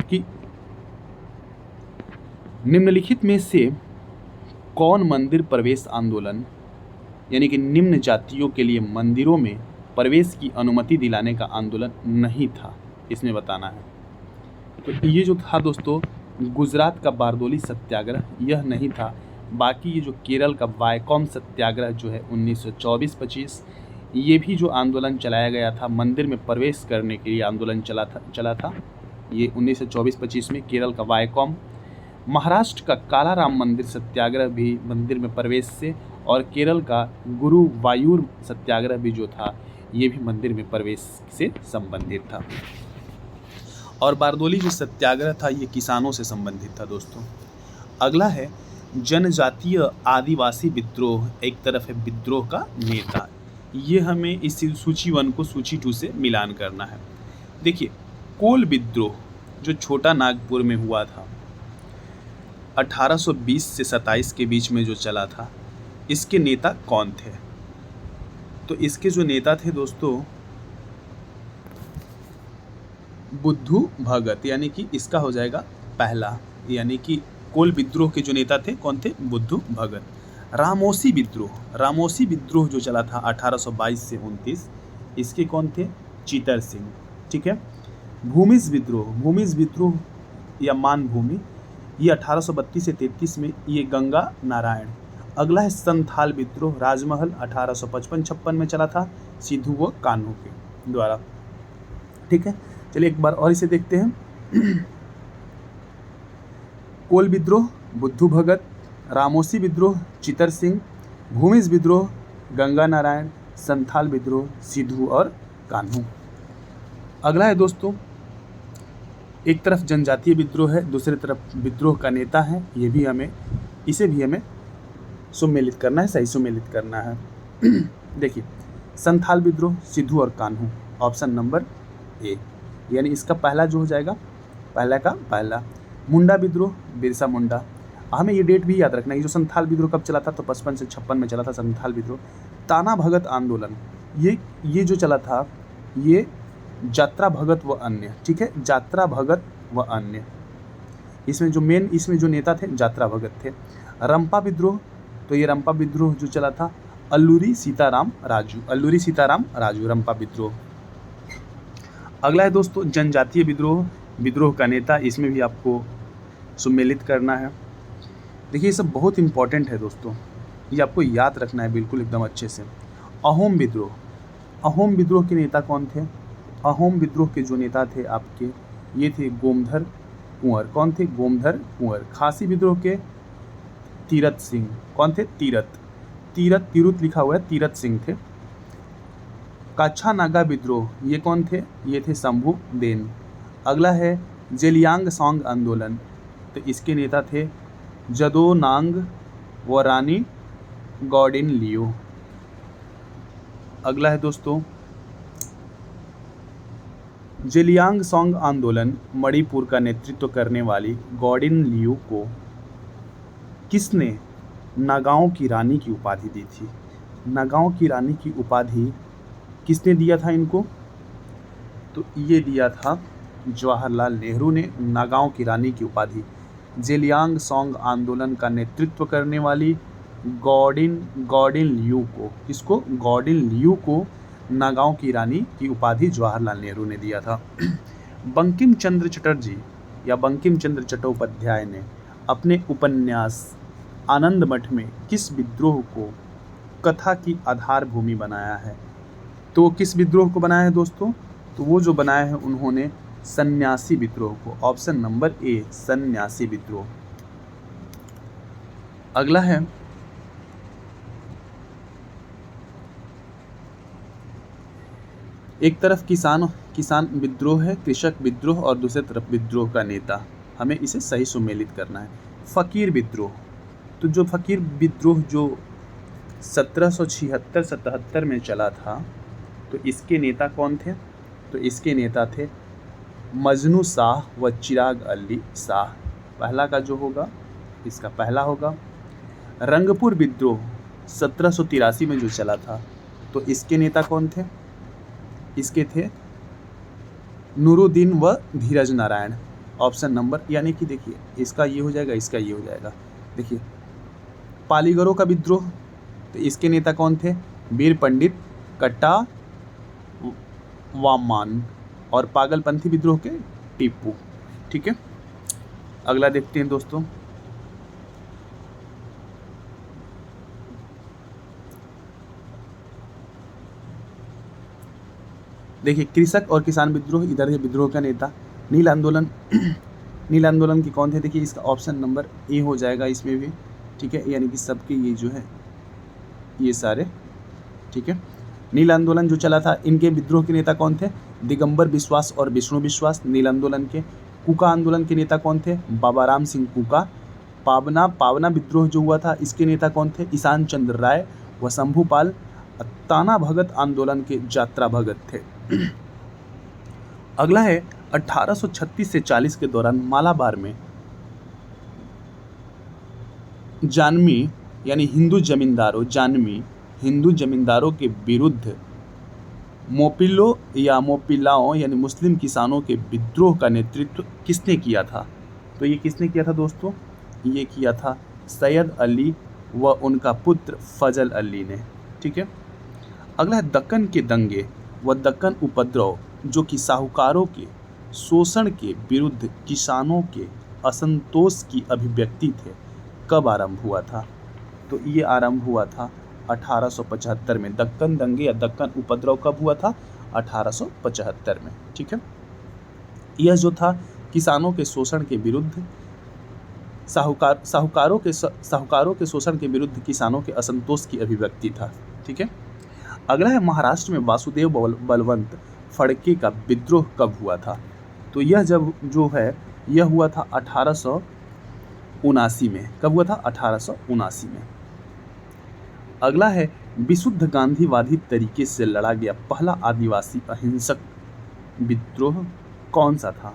कि निम्नलिखित में से कौन मंदिर प्रवेश आंदोलन यानी कि निम्न जातियों के लिए मंदिरों में प्रवेश की अनुमति दिलाने का आंदोलन नहीं था, इसमें बताना है। तो ये जो था दोस्तों गुजरात का बारदोली सत्याग्रह, यह नहीं था। बाकी ये जो केरल का वायकॉम सत्याग्रह जो है 1924-25, ये भी जो आंदोलन चलाया गया था मंदिर में प्रवेश करने के लिए आंदोलन चला था ये 1924-25 में केरल का वायकॉम। महाराष्ट्र का काला राम मंदिर सत्याग्रह भी मंदिर में प्रवेश से, और केरल का गुरुवायूर सत्याग्रह भी जो था ये भी मंदिर में प्रवेश से संबंधित था। और बारदोली जो सत्याग्रह था ये किसानों से संबंधित था दोस्तों। अगला है जनजातीय आदिवासी विद्रोह, एक तरफ है विद्रोह का नेता। ये हमें इस सूची 1 को सूची 2 से मिलान करना है। देखिए, कोल विद्रोह जो छोटा नागपुर में हुआ था 1820 से 27 के बीच में जो चला था, इसके नेता कौन थे? तो इसके जो नेता थे दोस्तों बुद्धू भगत, यानी कि इसका हो जाएगा पहला, यानी कि कोल विद्रोह के जो नेता थे कौन थे? बुद्धू भगत। रामोसी विद्रोह, रामोसी विद्रोह जो चला था 1822 से 29, इसके कौन थे? चीतर सिंह। ठीक है। भूमिज विद्रोह, भूमिज विद्रोह या मानभूमि, ये 1832 से 33 में, ये गंगा नारायण। अगला है संथाल विद्रोह, राजमहल 1855-56 में चला था, सिद्धू व कान्हू के द्वारा। ठीक है, चलिए एक बार और इसे देखते हैं। कोल विद्रोह बुद्धू भगत, रामोसी विद्रोह चितर सिंह, भूमिज विद्रोह गंगा नारायण, संथाल विद्रोह सिद्धू और कान्हू। अगला है दोस्तों, एक तरफ जनजातीय विद्रोह है, दूसरी तरफ विद्रोह का नेता है, ये भी हमें, इसे भी हमें सुमेलित करना है, सही सुमेलित करना है। देखिए, संथाल विद्रोह सिद्धू और कान्हू, ऑप्शन नंबर ए, यानी इसका पहला जो हो जाएगा, पहला का पहला। मुंडा विद्रोह बिरसा मुंडा, हमें ये डेट भी याद रखना है, जो संथाल विद्रोह कब चला था, तो 55 से 56 में चला था संथाल विद्रोह। ताना भगत आंदोलन, ये जो चला था, ये जात्रा भगत व अन्य। ठीक है, जात्रा भगत व अन्य, इसमें जो मेन, इसमें जो नेता थे जात्रा भगत थे। रंपा विद्रोह, तो ये रंपा विद्रोह जो चला था अल्लूरी सीताराम राजू, अल्लूरी सीताराम राजू, रंपा विद्रोह। अगला है दोस्तों जनजातीय विद्रोह, विद्रोह का नेता, इसमें भी आपको सुमेलित करना है। देखिए, ये सब बहुत इंपॉर्टेंट है दोस्तों, ये आपको याद रखना है बिल्कुल एकदम अच्छे से। अहोम विद्रोह, अहोम विद्रोह के नेता कौन थे? अहोम विद्रोह के जो नेता थे आपके, ये थे गोमधर कुंवर। कौन थे? गोमधर कुंवर। खासी विद्रोह के तीरथ सिंह, कौन थे? तीरथ, तिरुत लिखा हुआ है, तीरथ सिंह थे। काछा नागा विद्रोह, ये कौन थे? ये थे शंभू देन। अगला है जेलियांग सॉन्ग आंदोलन, तो इसके नेता थे जदोनांग व रानी गॉर्डिन लियो। अगला है दोस्तों जेलियांग सॉन्ग आंदोलन, मणिपुर का नेतृत्व करने वाली गॉर्डिन लियो को किसने नागाओं की रानी की उपाधि दी थी? नागाओं की रानी की उपाधि किसने दिया था इनको? तो ये दिया था जवाहरलाल नेहरू ने नागाओं की रानी की उपाधि जेलियांग सॉन्ग आंदोलन का नेतृत्व करने वाली गॉर्डिन लियू को, किसको? गॉर्डिन लियू को नागाओं की रानी की उपाधि जवाहरलाल नेहरू ने दिया था। बंकिम चंद्र चटर्जी या बंकिम चंद्र चट्टोपाध्याय ने अपने उपन्यास आनंद मठ में किस विद्रोह को कथा की आधार भूमि बनाया है? तो किस विद्रोह को बनाया है दोस्तों? तो वो जो बनाया है उन्होंने सन्यासी विद्रोह को, ऑप्शन नंबर ए, सन्यासी विद्रोह। अगला है एक तरफ किसान विद्रोह है, कृषक विद्रोह, और दूसरी तरफ विद्रोह का नेता, हमें इसे सही सुमेलित करना है। फकीर विद्रोह, तो जो फकीर विद्रोह जो 1776-77 में चला था, तो इसके नेता कौन थे? तो इसके नेता थे मजनू शाह व चिराग अली शाह। पहला का जो होगा, इसका पहला होगा। रंगपुर विद्रोह 1783 में जो चला था, तो इसके नेता कौन थे? इसके थे नूरुद्दीन व धीरज नारायण, ऑप्शन नंबर, यानी कि देखिए इसका ये हो जाएगा, इसका ये हो जाएगा। देखिए पालीगरों का विद्रोह, तो इसके नेता कौन थे? वीर पंडित कट्टा वामान, और पागलपंथी विद्रोह के टीपू। ठीक है, अगला देखते हैं दोस्तों। देखिए कृषक और किसान विद्रोह, इधर है विद्रोह का नेता नील आंदोलन। नील आंदोलन के कौन थे? देखिए इसका ऑप्शन नंबर ए हो जाएगा इसमें भी। ठीक है, यानी कि सबके ये जो है ये सारे। ठीक है, नील आंदोलन जो चला था, इनके विद्रोह के नेता कौन थे? दिगंबर विश्वास और विष्णु विश्वास, नील आंदोलन के। कुका आंदोलन के नेता कौन थे? बाबा राम सिंह कुका। पावना विद्रोह जो हुआ था, इसके नेता कौन थे? ईशान चंद्र राय व शंभूपाल। ताना भगत आंदोलन के जात्रा भगत थे। अगला है 1836 से 40 के दौरान मालाबार में जानवी यानी हिंदू जमींदारों के विरुद्ध मोपिलो या मोपिलाओं यानी मुस्लिम किसानों के विद्रोह का नेतृत्व किसने किया था? तो ये किसने किया था दोस्तों? ये किया था सैयद अली व उनका पुत्र फजल अली ने। ठीक है। अगला है दक्कन के दंगे व दक्कन उपद्रव जो कि साहूकारों के शोषण के विरुद्ध किसानों के असंतोष की अभिव्यक्ति थे, कब आरंभ हुआ था? तो ये आरंभ हुआ था 1875 में। दक्कन दंगे या दक्कन उपद्रव कब हुआ था? 1875 में। ठीक है। यह जो था किसानों के शोषण के विरुद्ध साहूकारों के शोषण के विरुद्ध किसानों के असंतोष की अभिव्यक्ति था। ठीक है। अगला है महाराष्ट्र में वासुदेव बलवंत फड़के का विद्रोह कब हुआ था? तो यह यह हुआ था 1879 में। कब हुआ था? 1879 में। अगला है विशुद्ध गांधीवादी तरीके से लड़ा गया पहला आदिवासी अहिंसक विद्रोह कौन सा था?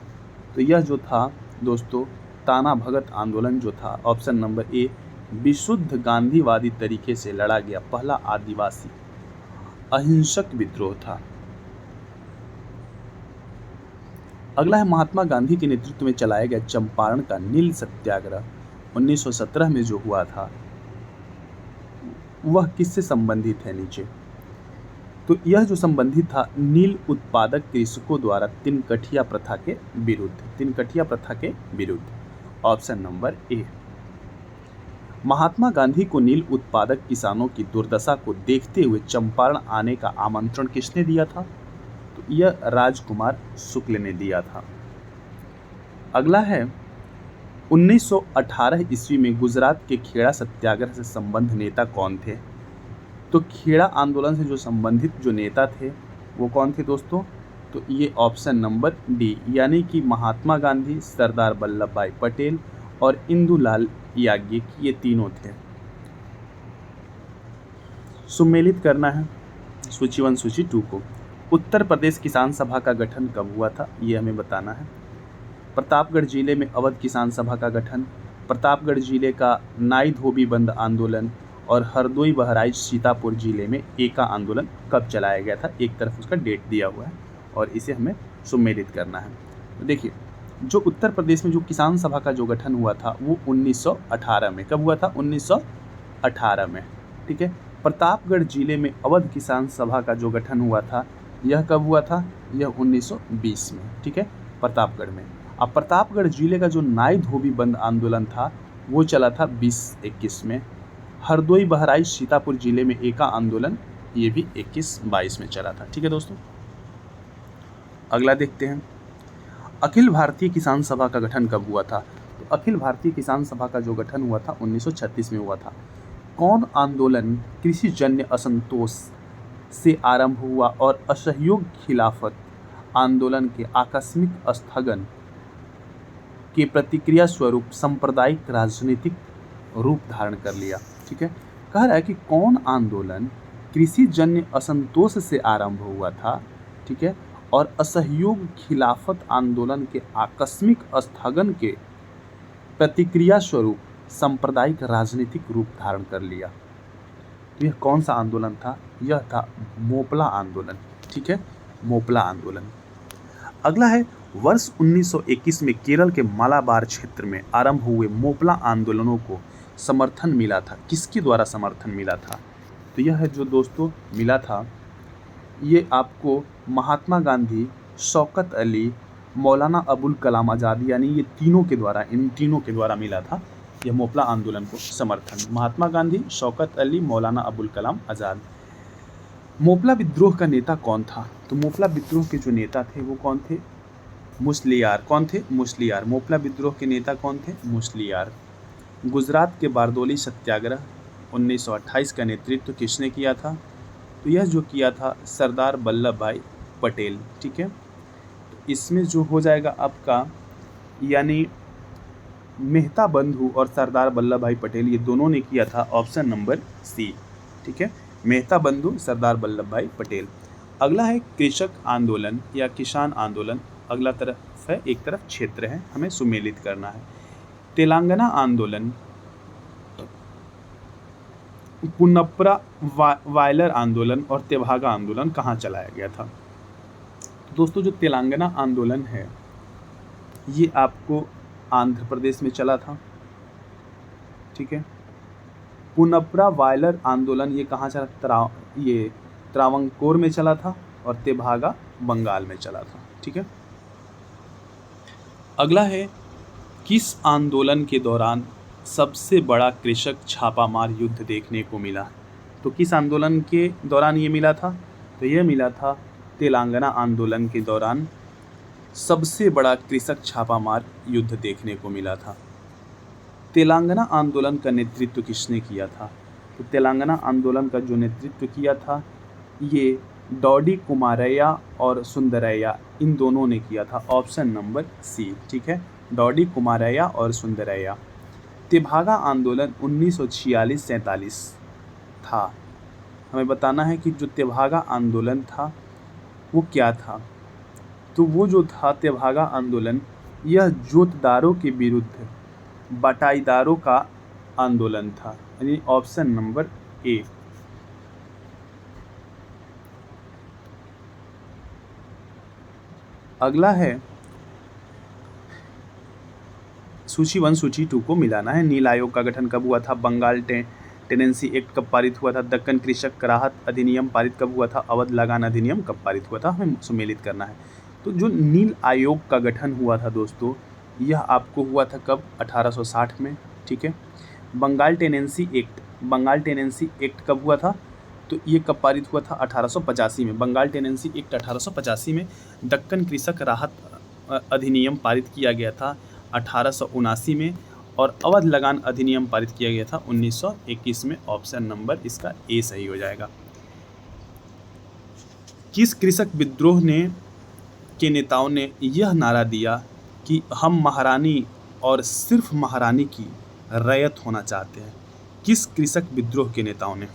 तो यह जो था दोस्तों ताना भगत आंदोलन जो था, ऑप्शन नंबर ए, विशुद्ध गांधीवादी तरीके से लड़ा गया पहला आदिवासी अहिंसक विद्रोह था। अगला है महात्मा गांधी के नेतृत्व में चलाया गया चंपारण का नील सत्याग्रह 1917 में जो हुआ था वह किससे संबंधित है? नीचे तो यह जो संबंधित था नील उत्पादक कृषकों द्वारा तिनकठिया प्रथा के विरुद्ध, ऑप्शन नंबर ए। महात्मा गांधी को नील उत्पादक किसानों की दुर्दशा को देखते हुए चंपारण आने का आमंत्रण किसने दिया था? तो यह राजकुमार शुक्ल ने दिया था। अगला है 1918 ईस्वी में गुजरात के खेड़ा सत्याग्रह से संबंध नेता कौन थे? तो खेड़ा आंदोलन से जो संबंधित जो नेता थे वो कौन थे दोस्तों? तो ये ऑप्शन नंबर डी यानी कि महात्मा गांधी, सरदार वल्लभ भाई पटेल और इंदुलाल याज्ञिक, ये तीनों थे। सुमेलित करना है सूची 1 सूची 2 को। उत्तर प्रदेश किसान सभा का गठन कब हुआ था? ये हमें बताना है। प्रतापगढ़ जिले में अवध किसान सभा का गठन, प्रतापगढ़ जिले का नाई धोबी बंद आंदोलन और हरदोई बहराइच सीतापुर जिले में एका आंदोलन कब चलाया गया था? एक तरफ उसका डेट दिया हुआ है और इसे हमें सुमेलित करना है। तो देखिए जो उत्तर प्रदेश में जो किसान सभा का जो गठन हुआ था वो 1918 में। कब हुआ था? 1918 में। ठीक है। प्रतापगढ़ जिले में अवध किसान सभा का जो गठन हुआ था यह कब हुआ था? यह 1920 में। ठीक है, प्रतापगढ़ में। अब प्रतापगढ़ जिले का जो नाई धोबी बंद आंदोलन था वो चला था 2021 में। हरदोई बहराइच सीतापुर जिले में एका आंदोलन ये भी 21-22 में चला था। ठीक है दोस्तों, अगला देखते हैं अखिल भारतीय किसान सभा का गठन कब हुआ था? तो अखिल भारतीय किसान सभा का जो गठन हुआ था 1936 में हुआ था। कौन आंदोलन कृषि जन्य असंतोष से आरंभ हुआ और असहयोग खिलाफत आंदोलन के आकस्मिक स्थगन के प्रतिक्रिया स्वरूप सांप्रदायिक राजनीतिक रूप धारण कर लिया? ठीक है, कह रहा है कि कौन आंदोलन कृषि जन्य असंतोष से आरंभ हुआ था, ठीक है, और असहयोग खिलाफत आंदोलन के आकस्मिक स्थगन के प्रतिक्रिया स्वरूप सांप्रदायिक राजनीतिक रूप धारण कर लिया। तो यह कौन सा आंदोलन था? यह था मोपला आंदोलन। ठीक है, मोपला आंदोलन। अगला है वर्ष 1921 में केरल के मालाबार क्षेत्र में आरंभ हुए मोपला आंदोलनों को समर्थन मिला था। किसके द्वारा समर्थन मिला था? तो यह है जो दोस्तों मिला था, ये आपको महात्मा गांधी, शौकत अली, मौलाना अबुल कलाम आज़ाद, यानी ये तीनों के द्वारा, इन तीनों के द्वारा मिला था यह मोपला आंदोलन को समर्थन। महात्मा गांधी, शौकत अली, मौलाना अबुल कलाम आज़ाद। मोपला विद्रोह का नेता कौन था? तो मोपला विद्रोह के जो नेता थे वो कौन थे? मुस्लियार। कौन थे? मुस्लियार। मोपला विद्रोह के नेता कौन थे? मुस्लियार। गुजरात के बारदोली सत्याग्रह 1928 का नेतृत्व किसने किया था? तो यह जो किया था सरदार वल्लभ भाई पटेल। ठीक है, तो इसमें जो हो जाएगा आपका, यानी मेहता बंधु और सरदार वल्लभ भाई पटेल ये दोनों ने किया था, ऑप्शन नंबर सी। ठीक है, मेहता बंधु, सरदार वल्लभ भाई पटेल। अगला है कृषक आंदोलन या किसान आंदोलन। अगला तरफ है, एक तरफ क्षेत्र है, हमें सुमेलित करना है। तेलंगाना आंदोलन पुनप्रा वायलर आंदोलन और तेभागा आंदोलन कहाँ चलाया गया था? दोस्तों, जो तेलंगाना आंदोलन है ये आपको आंध्र प्रदेश में चला था, ठीक है। पुनप्रा वायलर आंदोलन ये कहाँ चला? ये त्रावणकोर में चला था और तेभागा बंगाल में चला था, ठीक है। अगला है, किस आंदोलन के दौरान सबसे बड़ा कृषक छापामार युद्ध देखने को मिला? तो किस आंदोलन के दौरान ये मिला था? तो ये मिला था तेलंगाना आंदोलन के दौरान सबसे बड़ा कृषक छापामार युद्ध देखने को मिला था। तेलंगाना आंदोलन का नेतृत्व किसने किया था? तो तेलंगाना आंदोलन का जो नेतृत्व किया था ये डॉडी कुमारैया और सुंदरैया, इन दोनों ने किया था। ऑप्शन नंबर सी, ठीक है, डॉडी कुमारैया और सुंदरैया। तेभागा आंदोलन 1946-47 था। हमें बताना है कि जो तेभागा आंदोलन था वो क्या था। तो वो जो था तेभागा आंदोलन, यह जोतदारों के विरुद्ध बटाईदारों का आंदोलन था, यानी ऑप्शन नंबर ए। अगला है, सूची 1 सूची 2 को मिलाना है। नील आयोग का गठन कब हुआ था? बंगाल टेनेंसी एक्ट कब पारित हुआ था? दक्कन कृषक राहत अधिनियम पारित कब हुआ था? अवध लगान अधिनियम कब पारित हुआ था? हमें सुमेलित करना है। तो जो नील आयोग का गठन हुआ था दोस्तों, यह आपको हुआ था कब? 1860 में, ठीक है। बंगाल टेनेंसी एक्ट कब हुआ था? तो ये कब पारित हुआ था? 1885 में। बंगाल टेनेंसी एक्ट 1885 में। दक्कन कृषक राहत अधिनियम पारित किया गया था 1879 में, और अवध लगान अधिनियम पारित किया गया था 1921 में। ऑप्शन नंबर इसका ए सही हो जाएगा। किस कृषक विद्रोह के नेताओं ने यह नारा दिया कि हम महारानी और सिर्फ महारानी की रैयत होना चाहते हैं? किस कृषक विद्रोह के नेताओं ने?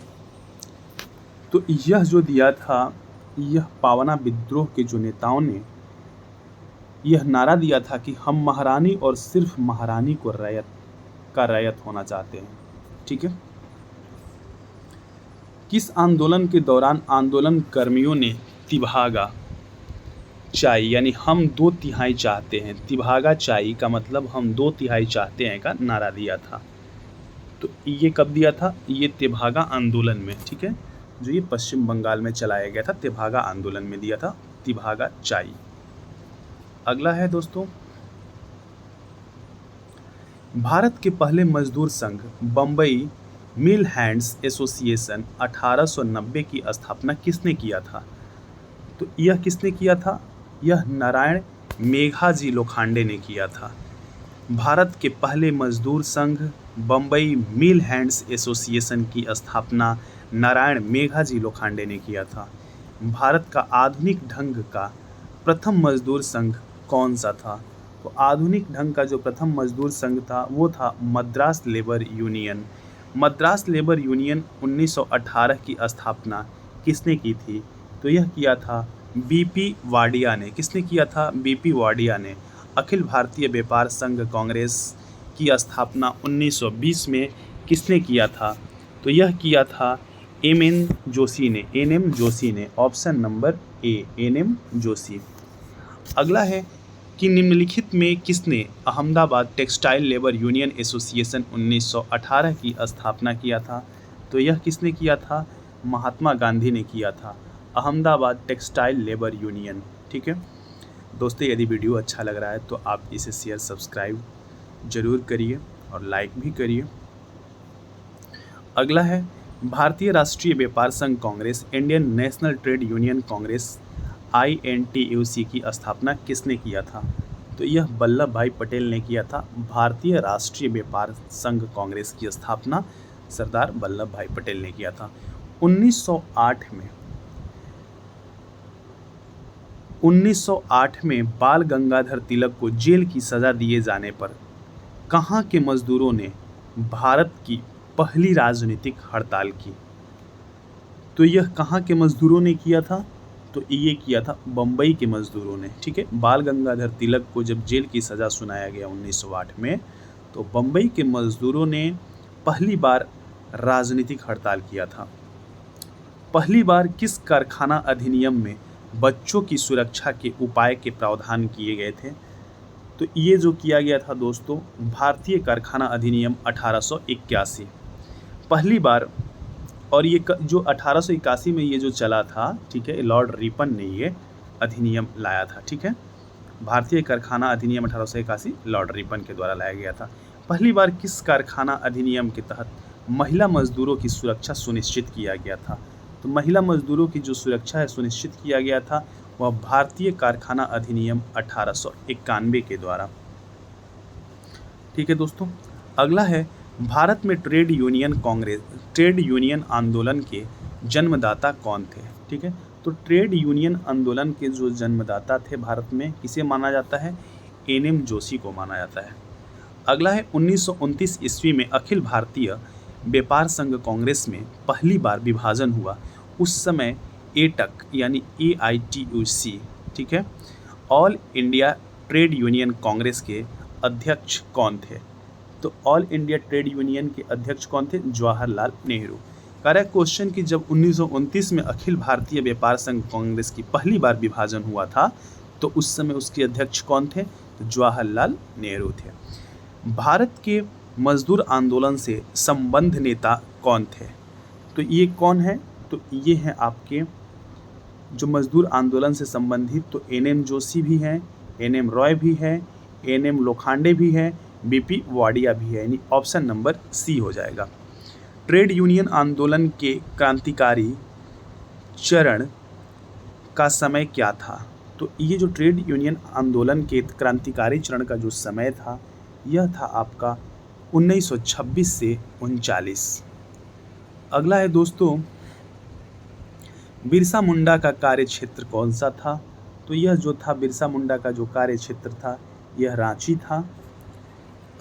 तो यह जो दिया था, यह पावना विद्रोह के जो नेताओं ने यह नारा दिया था कि हम महारानी और सिर्फ महारानी को रैयत होना चाहते हैं, ठीक है। किस आंदोलन के दौरान आंदोलन कर्मियों ने तिभागा चाई, यानी हम 2/3 चाहते हैं, तिभागा चाई का मतलब हम 2/3 चाहते हैं का नारा दिया था? तो ये कब दिया था? ये तेभागा आंदोलन में, ठीक है, जो ये पश्चिम बंगाल में चलाया गया था। तेभागा आंदोलन में दिया था तिभागा चाई। अगला है दोस्तों, भारत के पहले मजदूर संघ बम्बई मिल हैंड्स एसोसिएशन 1890 की स्थापना किसने किया था? तो यह किसने किया था? यह नारायण मेघाजी लोखंडे ने किया था। भारत के पहले मजदूर संघ बम्बई मिल हैंड्स एसोसिएशन की स्थापना नारायण मेघाजी लोखंडे ने किया था। भारत का आधुनिक ढंग का प्रथम मजदूर संघ कौन सा था? तो आधुनिक ढंग का जो प्रथम मजदूर संघ था वो था Madras labour union. Madras labour union 1918 की स्थापना किसने की थी? तो यह किया था बीपी वाडिया ने। किसने किया था? बीपी वाडिया ने। अखिल भारतीय व्यापार संघ कांग्रेस की स्थापना 1920 में किसने किया था? तो यह किया था एम.एन. जोशी ने, एन.एम. जोशी ने। Option number A, N M. Joshi. अगला है कि निम्नलिखित में किसने Ahmedabad textile labour union association 1918 की स्थापना किया था? तो यह किसने किया था? महात्मा गांधी ने किया था अहमदाबाद टेक्सटाइल लेबर यूनियन, ठीक है। दोस्तों, यदि वीडियो अच्छा लग रहा है तो आप इसे शेयर सब्सक्राइब जरूर करिए और लाइक भी करिए। अगला है, भारतीय राष्ट्रीय व्यापार संघ Congress Indian national trade union Congress INTUC की स्थापना किसने किया था? तो यह वल्लभ भाई पटेल ने किया था। भारतीय राष्ट्रीय व्यापार संघ कांग्रेस की स्थापना सरदार वल्लभ भाई पटेल ने किया था। 1908 में बाल गंगाधर तिलक को जेल की सज़ा दिए जाने पर कहाँ के मजदूरों ने भारत की पहली राजनीतिक हड़ताल की? तो यह कहाँ के मजदूरों ने किया था? तो ये किया था बम्बई के मजदूरों ने, ठीक है। बाल गंगाधर तिलक को जब जेल की सज़ा सुनाया गया 1908 में, तो बम्बई के मजदूरों ने पहली बार राजनीतिक हड़ताल किया था। पहली बार किस कारखाना अधिनियम में बच्चों की सुरक्षा के उपाय के प्रावधान किए गए थे? तो ये जो किया गया था दोस्तों, भारतीय कारखाना अधिनियम 1881 पहली बार। और ये जो 1881 में ये जो चला था, ठीक है, लॉर्ड रिपन ने ये अधिनियम लाया था, ठीक है। भारतीय कारखाना अधिनियम 1881 लॉर्ड रिपन के द्वारा लाया गया था। पहली बार किस कारखाना अधिनियम के तहत महिला मजदूरों की सुरक्षा सुनिश्चित किया गया था? तो महिला मजदूरों की जो सुरक्षा है सुनिश्चित किया गया था वह भारतीय कारखाना अधिनियम 1891 के द्वारा, ठीक है दोस्तों। अगला है, भारत में ट्रेड यूनियन आंदोलन के जन्मदाता कौन थे? ठीक है, तो ट्रेड यूनियन आंदोलन के जो जन्मदाता थे भारत में, किसे माना जाता है? एनएम जोशी को माना जाता है। अगला है, 1929 ईस्वी में अखिल भारतीय व्यापार संघ कांग्रेस में पहली बार विभाजन हुआ। उस समय एटक यानी AITUC, ठीक है, all India trade union Congress के अध्यक्ष कौन थे? तो ऑल इंडिया ट्रेड यूनियन के अध्यक्ष कौन थे? जवाहरलाल नेहरू। करेक्ट क्वेश्चन कि जब 1929 में अखिल भारतीय व्यापार संघ कांग्रेस की पहली बार विभाजन हुआ था तो उस समय उसके अध्यक्ष कौन थे? तो जवाहरलाल नेहरू थे। भारत के मजदूर आंदोलन से संबंध नेता कौन थे? तो ये कौन है? तो ये हैं आपके जो मजदूर आंदोलन से संबंधित, तो एनएम जोशी भी हैं, एनएम रॉय भी है, एनएम लोखंडे भी है, बीपी वाडिया भी है, यानी ऑप्शन नंबर सी हो जाएगा। ट्रेड यूनियन आंदोलन के क्रांतिकारी चरण का समय क्या था? तो ये जो ट्रेड यूनियन आंदोलन के क्रांतिकारी चरण का जो समय था यह था आपका 1926 से 39। अगला है दोस्तों, बिरसा मुंडा का कार्य क्षेत्र कौन सा था? तो यह जो था बिरसा मुंडा का जो कार्य क्षेत्र था यह रांची था।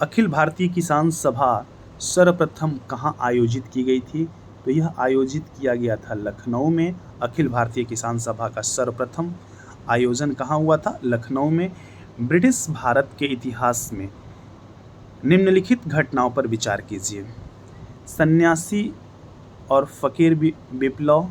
अखिल भारतीय किसान सभा सर्वप्रथम कहाँ आयोजित की गई थी? तो यह आयोजित किया गया था लखनऊ में। अखिल भारतीय किसान सभा का सर्वप्रथम आयोजन कहाँ हुआ था? लखनऊ में। ब्रिटिश भारत के इतिहास में निम्नलिखित घटनाओं पर विचार कीजिए। सन्यासी और फकीर विप्लव,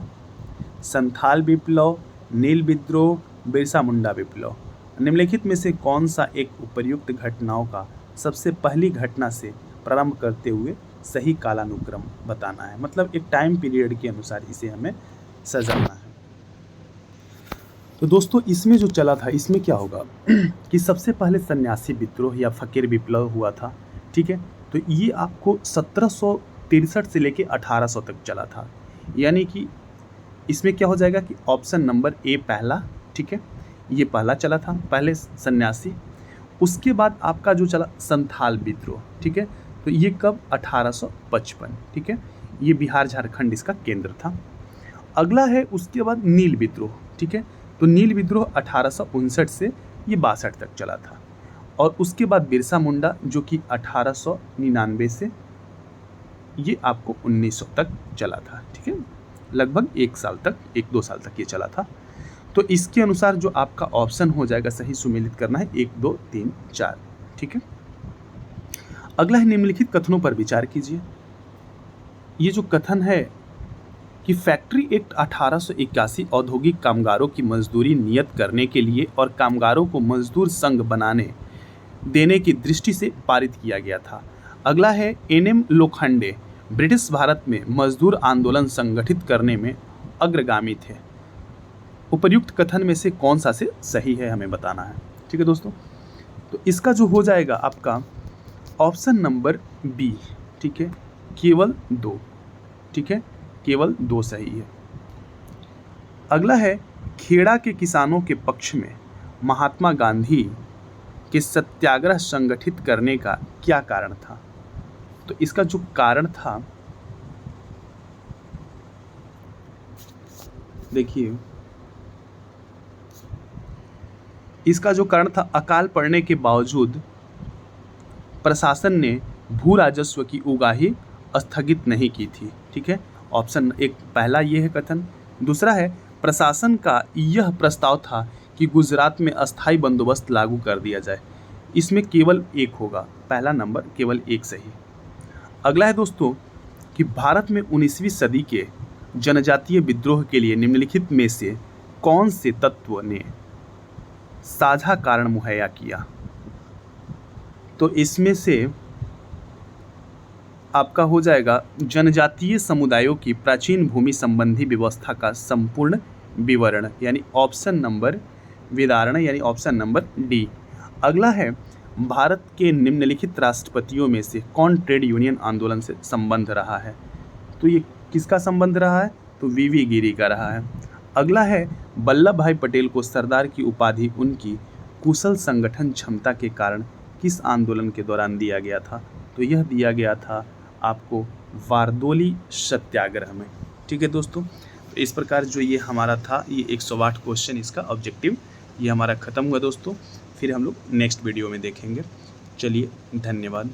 संथाल विप्लव, नील विद्रोह, बिरसा मुंडा विप्लव। निम्नलिखित में से कौन सा एक उपर्युक्त घटनाओं का सबसे पहली घटना से प्रारंभ करते हुए सही कालानुक्रम बताना है? मतलब एक टाइम पीरियड के अनुसार इसे हमें सजाना है। तो दोस्तों इसमें जो चला था इसमें क्या होगा कि सबसे पहले सन्यासी विद्रोह या फकीर विप्लव हुआ था, ठीक है। तो ये आपको 1763 से लेके 1800 तक चला था, यानी कि इसमें क्या हो जाएगा कि ऑप्शन नंबर ए पहला, ठीक है, ये पहला चला था, पहले सन्यासी। उसके बाद आपका जो चला संथाल विद्रोह, ठीक है, तो ये कब? 1855, ठीक है, ये बिहार झारखंड इसका केंद्र था। अगला है उसके बाद नील विद्रोह, ठीक है, तो नील विद्रोह 1859 से ये 62 तक चला था। और उसके बाद बिरसा मुंडा जो कि 1899 से ये आपको 1900 तक चला था, ठीक है, लगभग 1 साल तक, 1-2 साल तक ये चला था। तो इसके अनुसार जो आपका ऑप्शन हो जाएगा सही सुमेलित करना है 1, 2, 3, 4, ठीक है। अगला है निम्नलिखित कथनों पर विचार कीजिए। ये जो कथन है कि फैक्ट्री एक्ट 1881 औद्योगिक कामगारों की मजदूरी नियत करने के लिए और कामगारों को मजदूर संघ बनाने देने की दृष्टि से पारित किया गया था। अगला है एनएम लोखंडे ब्रिटिश भारत में मजदूर आंदोलन संगठित करने में अग्रगामी थे। उपर्युक्त कथन में से कौन सा से सही है हमें बताना है, ठीक है दोस्तों। तो इसका जो हो जाएगा आपका ऑप्शन नंबर बी, ठीक है, केवल 2, ठीक है, केवल 2 सही है। अगला है खेड़ा के किसानों के पक्ष में महात्मा गांधी के सत्याग्रह संगठित करने का क्या कारण था? तो इसका जो कारण था, देखिए इसका जो कारण था, अकाल पड़ने के बावजूद प्रशासन ने भू राजस्व की उगाही स्थगित नहीं की थी, ठीक है। ऑप्शन एक पहला ये है कथन। दूसरा है प्रशासन का यह प्रस्ताव था कि गुजरात में अस्थायी बंदोबस्त लागू कर दिया जाए। इसमें केवल 1 होगा, पहला नंबर केवल 1 सही। अगला है दोस्तों, कि भारत में 19वीं सदी के जनजातीय विद्रोह के लिए निम्नलिखित में से कौन से तत्व ने साझा कारण मुहैया किया। तो इसमें से आपका हो जाएगा जनजातीय समुदायों की प्राचीन भूमि संबंधी व्यवस्था का संपूर्ण विवरण, यानी ऑप्शन नंबर विदारण, यानी ऑप्शन नंबर डी। अगला है भारत के निम्नलिखित राष्ट्रपतियों में से कौन ट्रेड यूनियन आंदोलन से संबंध रहा है। तो ये किसका संबंध रहा है, तो वीवी गिरी का रहा है। अगला है वल्लभ भाई पटेल को सरदार की उपाधि उनकी कुशल संगठन क्षमता के कारण किस आंदोलन के दौरान दिया गया था। तो यह दिया गया था आपको बारदोली सत्याग्रह में। ठीक है दोस्तों, तो इस प्रकार जो ये हमारा था, ये 108 क्वेश्चन इसका ऑब्जेक्टिव ये हमारा ख़त्म हुआ दोस्तों। फिर हम लोग नेक्स्ट वीडियो में देखेंगे। चलिए, धन्यवाद।